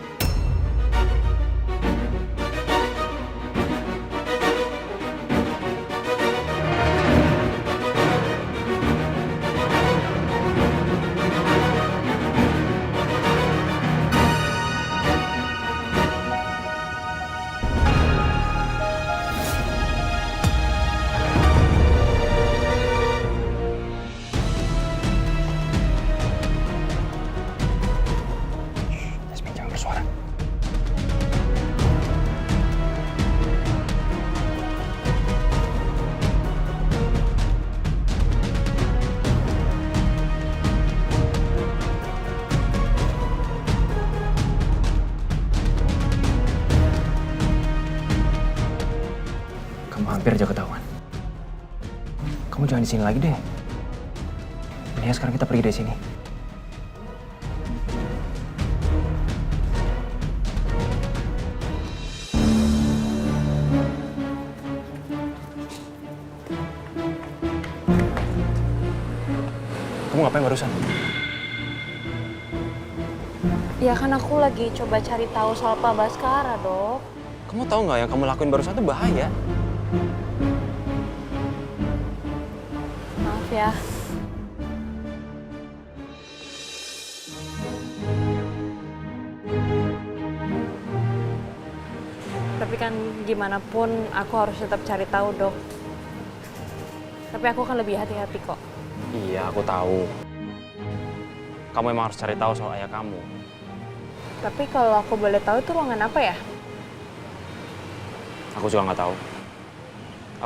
Hampir aja ketahuan. Kamu jangan di sini lagi deh. Mendingan sekarang kita pergi dari sini. Kamu ngapain barusan? Ya kan aku lagi coba cari tahu soal Pak Baskara, Dok. Kamu tahu nggak yang kamu lakuin barusan itu bahaya? Maaf ya. Tapi kan gimana pun aku harus tetap cari tahu, Dok. Tapi aku akan lebih hati-hati kok. Iya, aku tahu. Kamu emang harus cari tahu soal ayah kamu. Tapi kalau aku boleh tahu itu ruangan apa ya? Aku juga nggak tahu.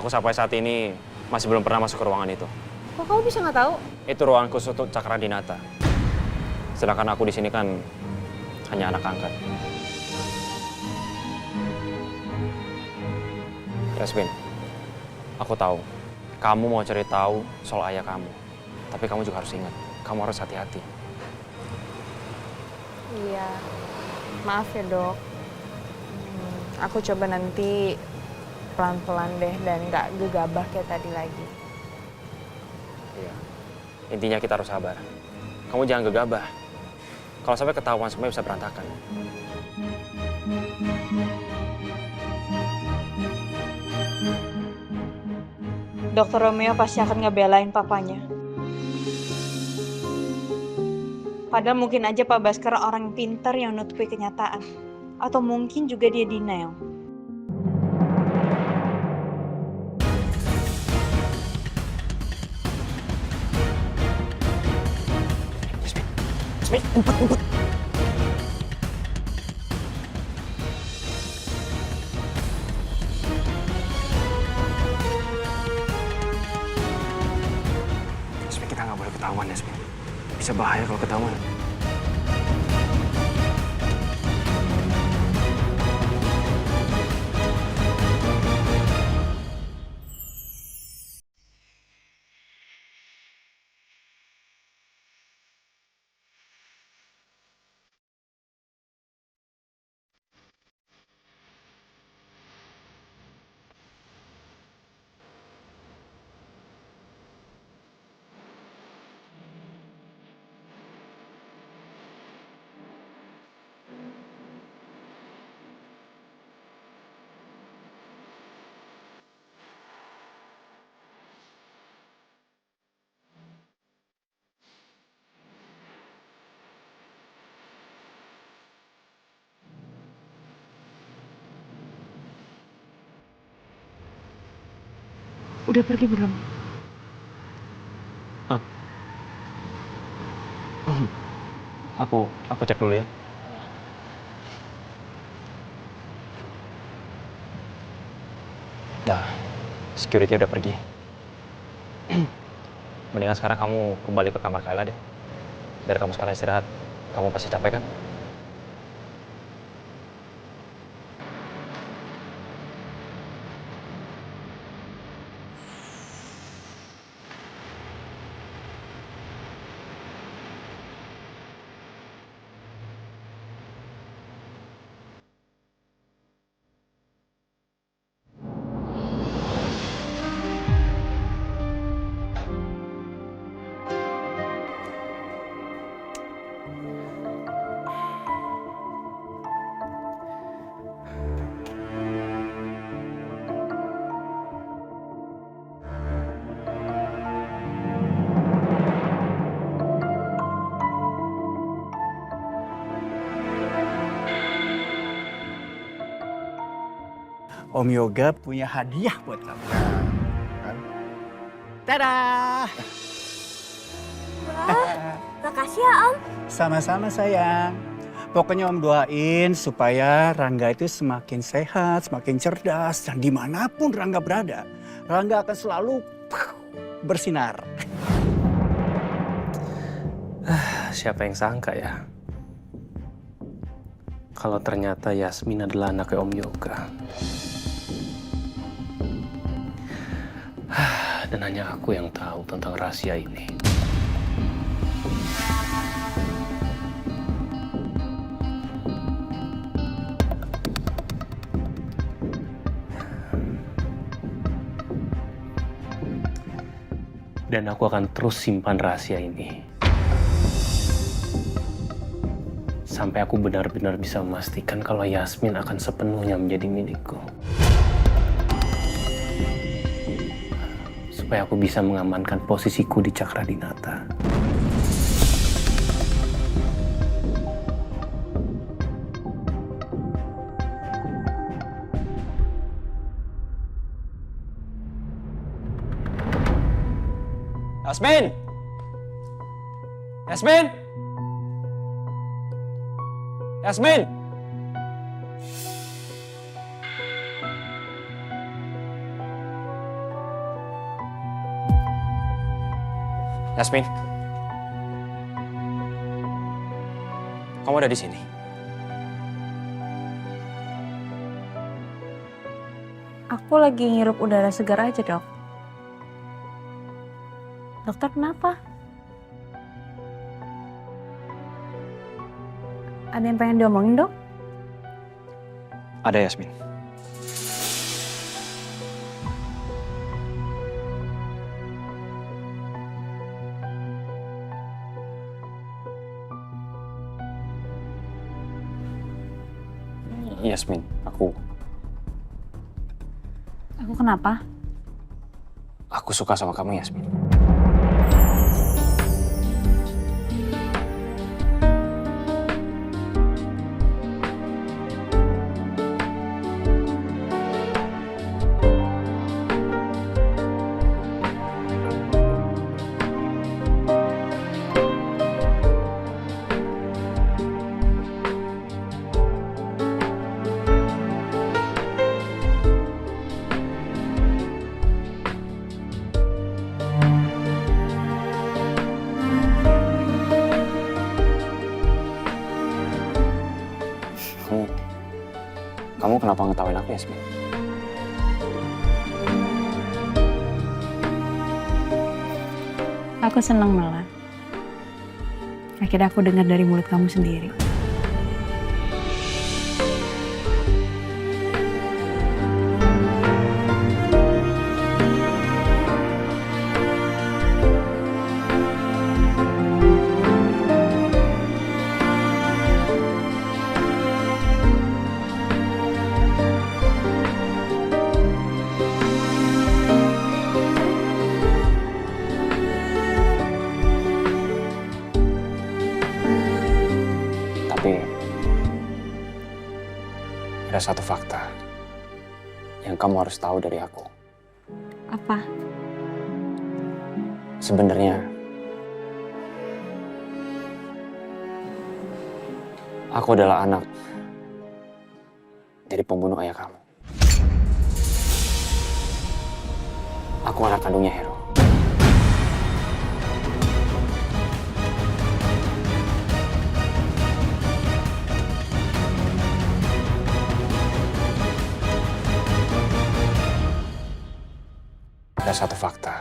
Aku sampai saat ini masih belum pernah masuk ke ruangan itu. Kok kamu bisa nggak tahu? Itu ruangan khusus untuk Cakradinata. Sedangkan aku di sini kan hanya anak angkat. Yasmin, aku tahu kamu mau cari tahu soal ayah kamu. Tapi kamu juga harus ingat, kamu harus hati-hati. Iya, maaf ya dok. Aku coba nanti pelan-pelan deh dan nggak gegabah kayak tadi lagi. Iya. Intinya kita harus sabar. Kamu jangan gegabah. Kalau sampai ketahuan semuanya bisa berantakan. Dokter Romeo pasti akan ngebelain papanya. Padahal mungkin aja Pak Baskara orang pintar yang nutupi kenyataan. Atau mungkin juga dia denial. Yasmin, umpet. Yasmin, kita nggak boleh ketahuan, Yasmin. Bisa bahaya kalau ketahuan. Udah pergi belum? Aku cek dulu ya. Dah, security udah pergi. Mendingan sekarang kamu kembali ke kamar Kayla deh. Biar kamu sekarang istirahat. Kamu pasti capek kan? Om Yoga punya hadiah buat kamu. Kan? Dadah! Wah, makasih ya Om. Sama-sama sayang. Pokoknya Om doain supaya Rangga itu semakin sehat, semakin cerdas, dan dimanapun Rangga berada, Rangga akan selalu bersinar. Siapa yang sangka ya? Kalau ternyata Yasmin adalah anaknya Om Yoga. Dan hanya aku yang tahu tentang rahasia ini. Dan aku akan terus simpan rahasia ini. Sampai aku benar-benar bisa memastikan kalau Yasmin akan sepenuhnya menjadi milikku. Supaya aku bisa mengamankan posisiku di Cakradinata. Yasmin! Yasmin! Yasmin! Yasmin. Kamu ada di sini. Aku lagi ngirup udara segar aja, Dok. Dokter kenapa? Ada yang pengen diomongin, Dok? Ada, Yasmin. Yasmin, aku kenapa? suka sama kamu, Yasmin. Kamu kenapa ngetawain aku, Yasmin? Aku senang malah. Akhirnya aku dengar dari mulut kamu sendiri. Tapi ada satu fakta yang kamu harus tahu dari aku. Apa? Sebenarnya aku adalah anak dari pembunuh ayah kamu. Aku anak kandungnya Hero. Ada satu fakta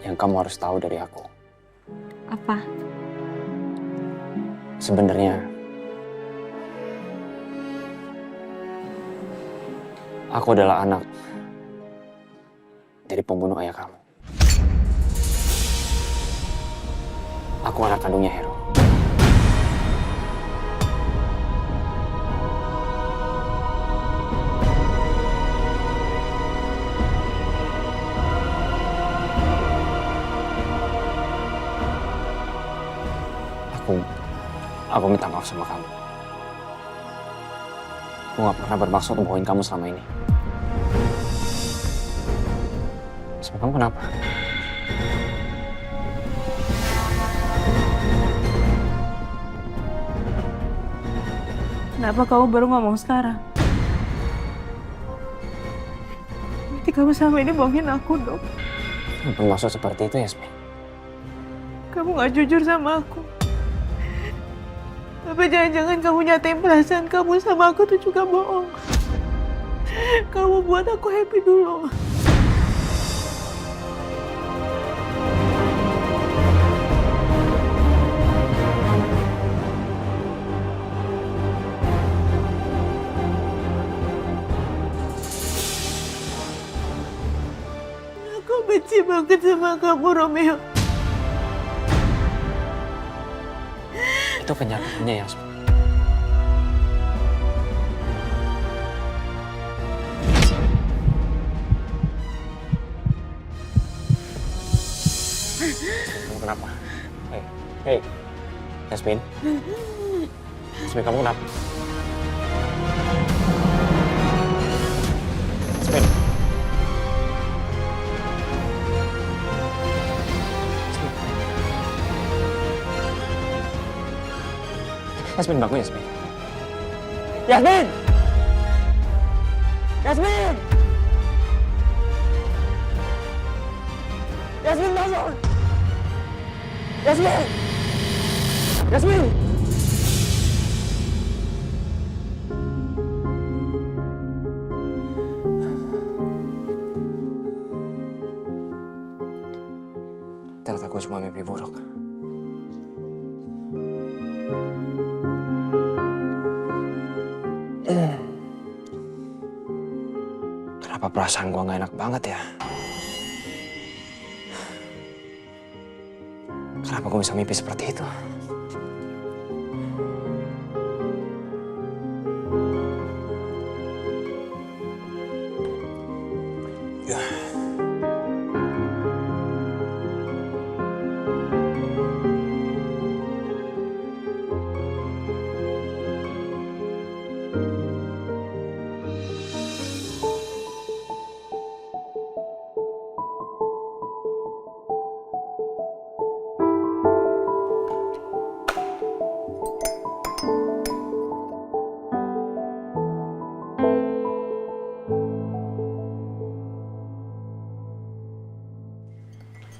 yang kamu harus tahu dari aku. Apa? Sebenarnya aku adalah anak dari pembunuh ayah kamu. Aku anak kandungnya Hero. Aku minta maaf sama kamu. Aku gak pernah bermaksud bohongin kamu selama ini. Sama kamu kenapa? Kenapa kamu baru ngomong sekarang? Berarti kamu selama ini bohongin aku, Dok. Bermaksud seperti itu, Yasmin. Kamu gak jujur sama aku. Apa jangan-jangan kamu nyatain perasaan kamu sama aku tuh juga bohong? Kamu buat aku happy dulu. Aku benci banget sama kamu, Romeo. Itu kenyataannya, Yasmin. Kamu kenapa? Hei, Yasmin. Yasmin, kamu kenapa? Yasmin. Yasmin, bangun Yasmin. Yasmin! Yasmin! Yasmin bangun! Yasmin! Yasmin! Ternyata aku cuma mimpi buruk. Kenapa perasaan gua nggak enak banget ya? Kenapa gua bisa mimpi seperti itu?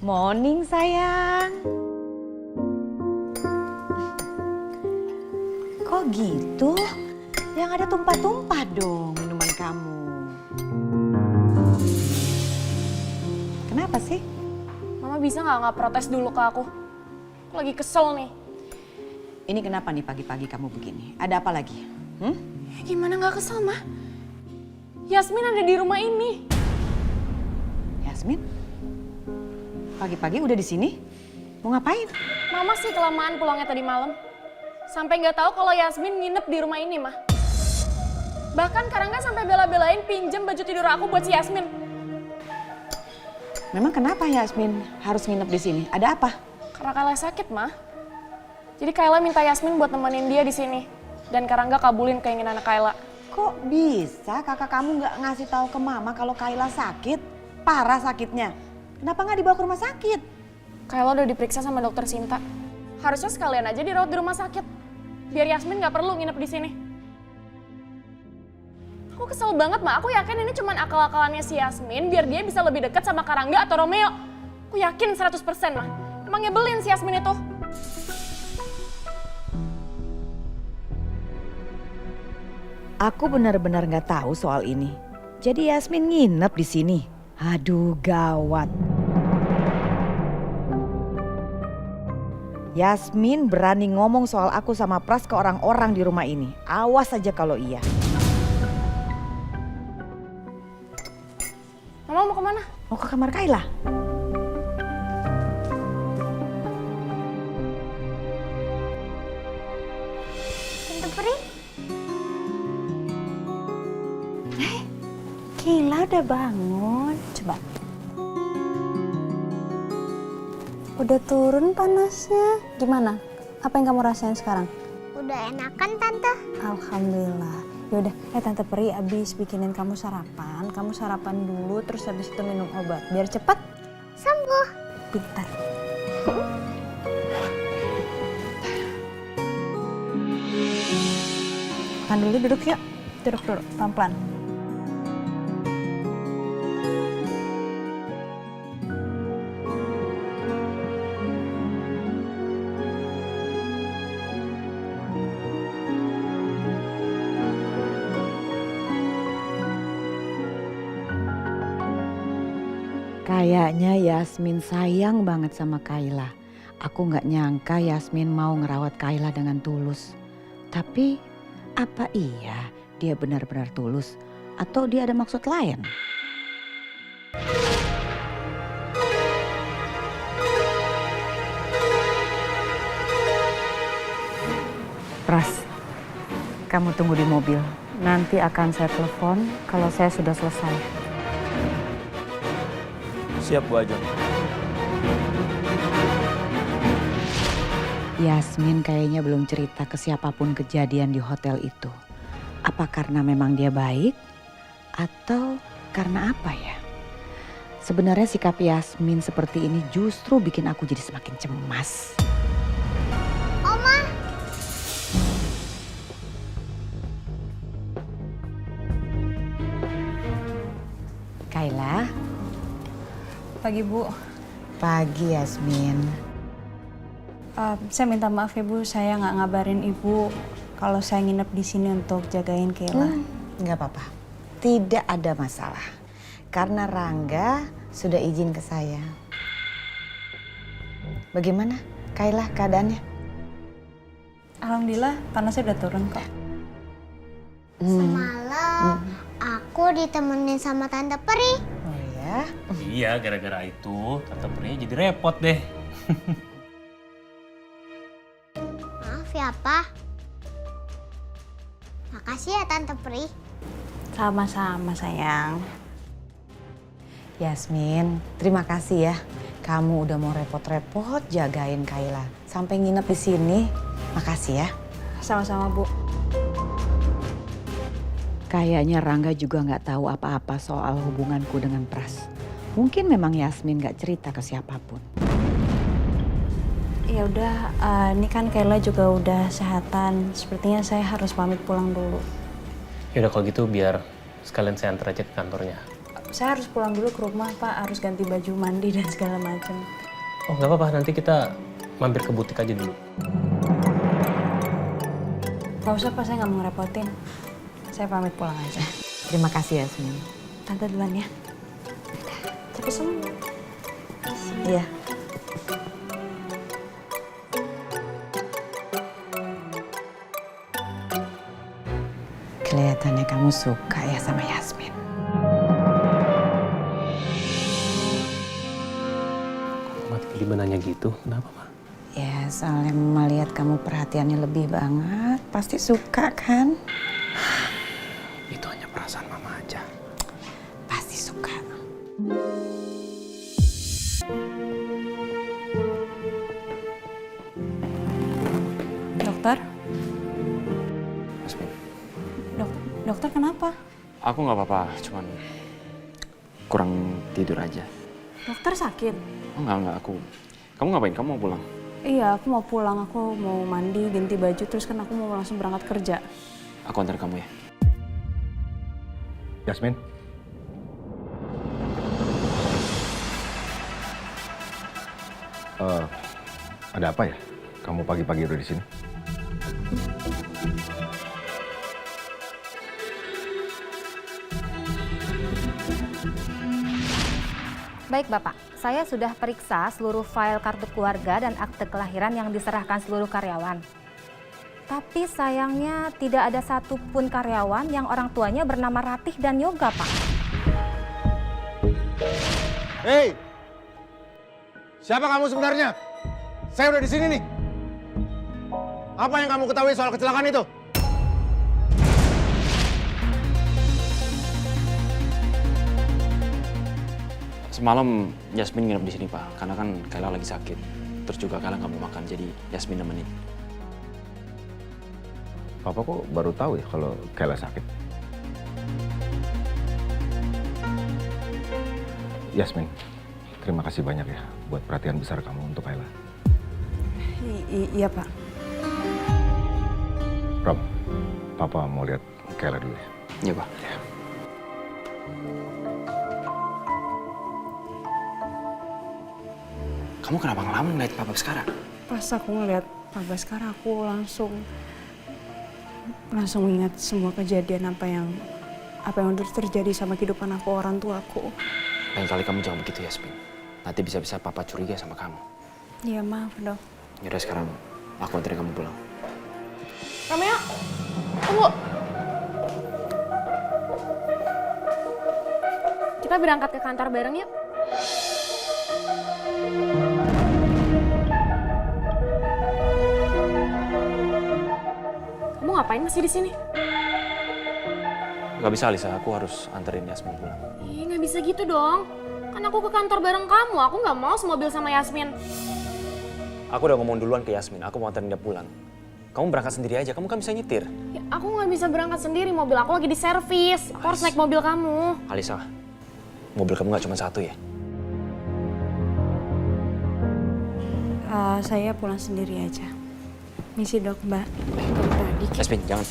Morning sayang. Kok gitu? Yang ada tumpah-tumpah dong minuman kamu. Kenapa sih? Mama bisa nggak protes dulu ke aku? Aku lagi kesel nih. Ini kenapa nih pagi-pagi kamu begini? Ada apa lagi? Gimana nggak kesel, Ma? Yasmin ada di rumah ini. Yasmin? Pagi-pagi udah di sini? Mau ngapain? Mama sih kelamaan pulangnya tadi malam. Sampai nggak tahu kalau Yasmin nginep di rumah ini, Mah. Bahkan Karangga sampai bela-belain pinjem baju tidur aku buat si Yasmin. Memang kenapa Yasmin harus nginep di sini? Ada apa? Karena Kayla sakit, Mah. Jadi Kayla minta Yasmin buat nemenin dia di sini. Dan Karangga kabulin keinginan Kayla. Kok bisa kakak kamu nggak ngasih tahu ke mama kalau Kayla sakit? Parah sakitnya. Kenapa nggak dibawa ke rumah sakit? Kayla udah diperiksa sama dokter Sinta. Harusnya sekalian aja dirawat di rumah sakit. Biar Yasmin nggak perlu nginep di sini. Aku kesel banget, Ma. Aku yakin ini cuma akal-akalannya si Yasmin biar dia bisa lebih dekat sama Karangga atau Romeo. Aku yakin 100%, Ma. Emang nyebelin si Yasmin itu. Aku benar-benar nggak tahu soal ini. Jadi Yasmin nginep di sini. Aduh, gawat. Yasmin berani ngomong soal aku sama Pras ke orang-orang di rumah ini. Awas aja kalau iya. Mama mau kemana? Mau ke kamar Kayla. Tante Peri, Kayla udah bangun. Coba. Udah turun panasnya. Gimana? Apa yang kamu rasain sekarang? udah enakan Tante? Alhamdulillah. Yaudah, Tante Peri abis bikinin kamu sarapan. Kamu sarapan dulu, terus habis itu minum obat. Biar cepat sembuh. Pintar. Makan dulu, duduk yuk. Duduk, pelan-pelan. Kayaknya Yasmin sayang banget sama Kayla. Aku nggak nyangka Yasmin mau ngerawat Kayla dengan tulus. Tapi apa iya dia benar-benar tulus atau dia ada maksud lain? Pras, kamu tunggu di mobil. Nanti akan saya telepon kalau saya sudah selesai. Siap, Bu Ajeng. Yasmin kayaknya belum cerita ke siapapun kejadian di hotel itu. Apa karena memang dia baik? Atau karena apa ya? Sebenarnya sikap Yasmin seperti ini justru bikin aku jadi semakin cemas. Oma, Pagi, Bu. Pagi, Yasmin. Saya minta maaf ya, Bu. Saya nggak ngabarin Ibu kalau saya nginep di sini untuk jagain Kayla. Nggak apa-apa. Tidak ada masalah. Karena Rangga sudah izin ke saya. Bagaimana, Kayla, keadaannya? Alhamdulillah, panasnya udah turun kok. Semalam aku ditemenin sama Tante Peri. Oh ya? Iya, gara-gara itu Tante Prinya jadi repot deh. Maaf ya, Pak. Makasih ya Tante Peri. Sama-sama, sayang. Yasmin, terima kasih ya. Kamu udah mau repot-repot jagain Kayla. Sampai nginep di sini. Makasih ya. Sama-sama, Bu. Kayaknya Rangga juga nggak tahu apa-apa soal hubunganku dengan Pras. Mungkin memang Yasmin nggak cerita ke siapapun. Ya udah, ini kan Kayla juga udah sehatan. Sepertinya saya harus pamit pulang dulu. Ya udah kalau gitu biar sekalian saya antar aja ke kantornya. Saya harus pulang dulu ke rumah, Pak. Harus ganti baju mandi dan segala macam. Oh nggak apa-apa, nanti kita mampir ke butik aja dulu. Gak usah, Pak. Saya nggak mau ngerepotin. Saya pamit pulang aja. Terima kasih Yasmin. Tante duluan ya. Cepet sembuh. Iya. Kelihatannya kamu suka ya sama Yasmin. Mama tiba-tiba nanya gitu, kenapa Ma? Ya soalnya Mama lihat kamu perhatiannya lebih banget. Pasti suka kan? Itu hanya perasaan Mama aja. Pasti suka. Dokter? Yasmin, Dokter kenapa? aku nggak apa-apa, cuman kurang tidur aja. Dokter sakit? Oh, enggak, aku. Kamu ngapain? Kamu mau pulang? Iya, aku mau pulang. Aku mau mandi, ganti baju, terus kan aku mau langsung berangkat kerja. Aku antar kamu ya. Yasmin. Ada apa ya? Kamu pagi-pagi udah di sini? Baik Bapak, saya sudah periksa seluruh file kartu keluarga dan akte kelahiran yang diserahkan seluruh karyawan. Tapi sayangnya tidak ada satupun karyawan yang orang tuanya bernama Ratih dan Yoga, Pak. Hei! Siapa kamu sebenarnya? Saya udah di sini nih. Apa yang kamu ketahui soal kecelakaan itu? Semalam Yasmin nginep di sini Pak, karena kan Kayla lagi sakit. Terus juga Kayla nggak mau makan, jadi Yasmin nemenin. Papa kok baru tahu ya kalau Kayla sakit? Yasmin, terima kasih banyak ya buat perhatian besar kamu untuk Kayla. Iya, Pak. Rob, Papa mau lihat Kayla dulu ya. Iya Pak. Ya. Kamu kenapa ngelamun ngeliat Papa sekarang? Pas aku ngeliat Pak Baskara, aku langsung ingat semua kejadian apa yang udah terjadi sama kehidupan aku, orang tua aku. Lain kali kamu jangan begitu Yasmin. Nanti bisa-bisa Papa curiga sama kamu. Iya, maaf dok. Yaudah sekarang aku anterin kamu pulang. Romeo, tunggu. Kita berangkat ke kantor bareng yuk. Kamu ngapain masih di sini? Gak bisa Alisa, aku harus anterin Yasmin pulang. Ih, nggak bisa gitu dong. Kan aku ke kantor bareng kamu, aku nggak mau semobil sama Yasmin. Aku udah ngomong duluan ke Yasmin, aku mau anterin dia pulang. Kamu berangkat sendiri aja, kamu kan bisa nyetir. Ya, aku nggak bisa berangkat sendiri, mobil aku lagi di servis. Aku harus naik mobil kamu. Alisa, mobil kamu gak cuma satu ya? Saya pulang sendiri aja. Misi dok, Mbak. Yasmin, jangan.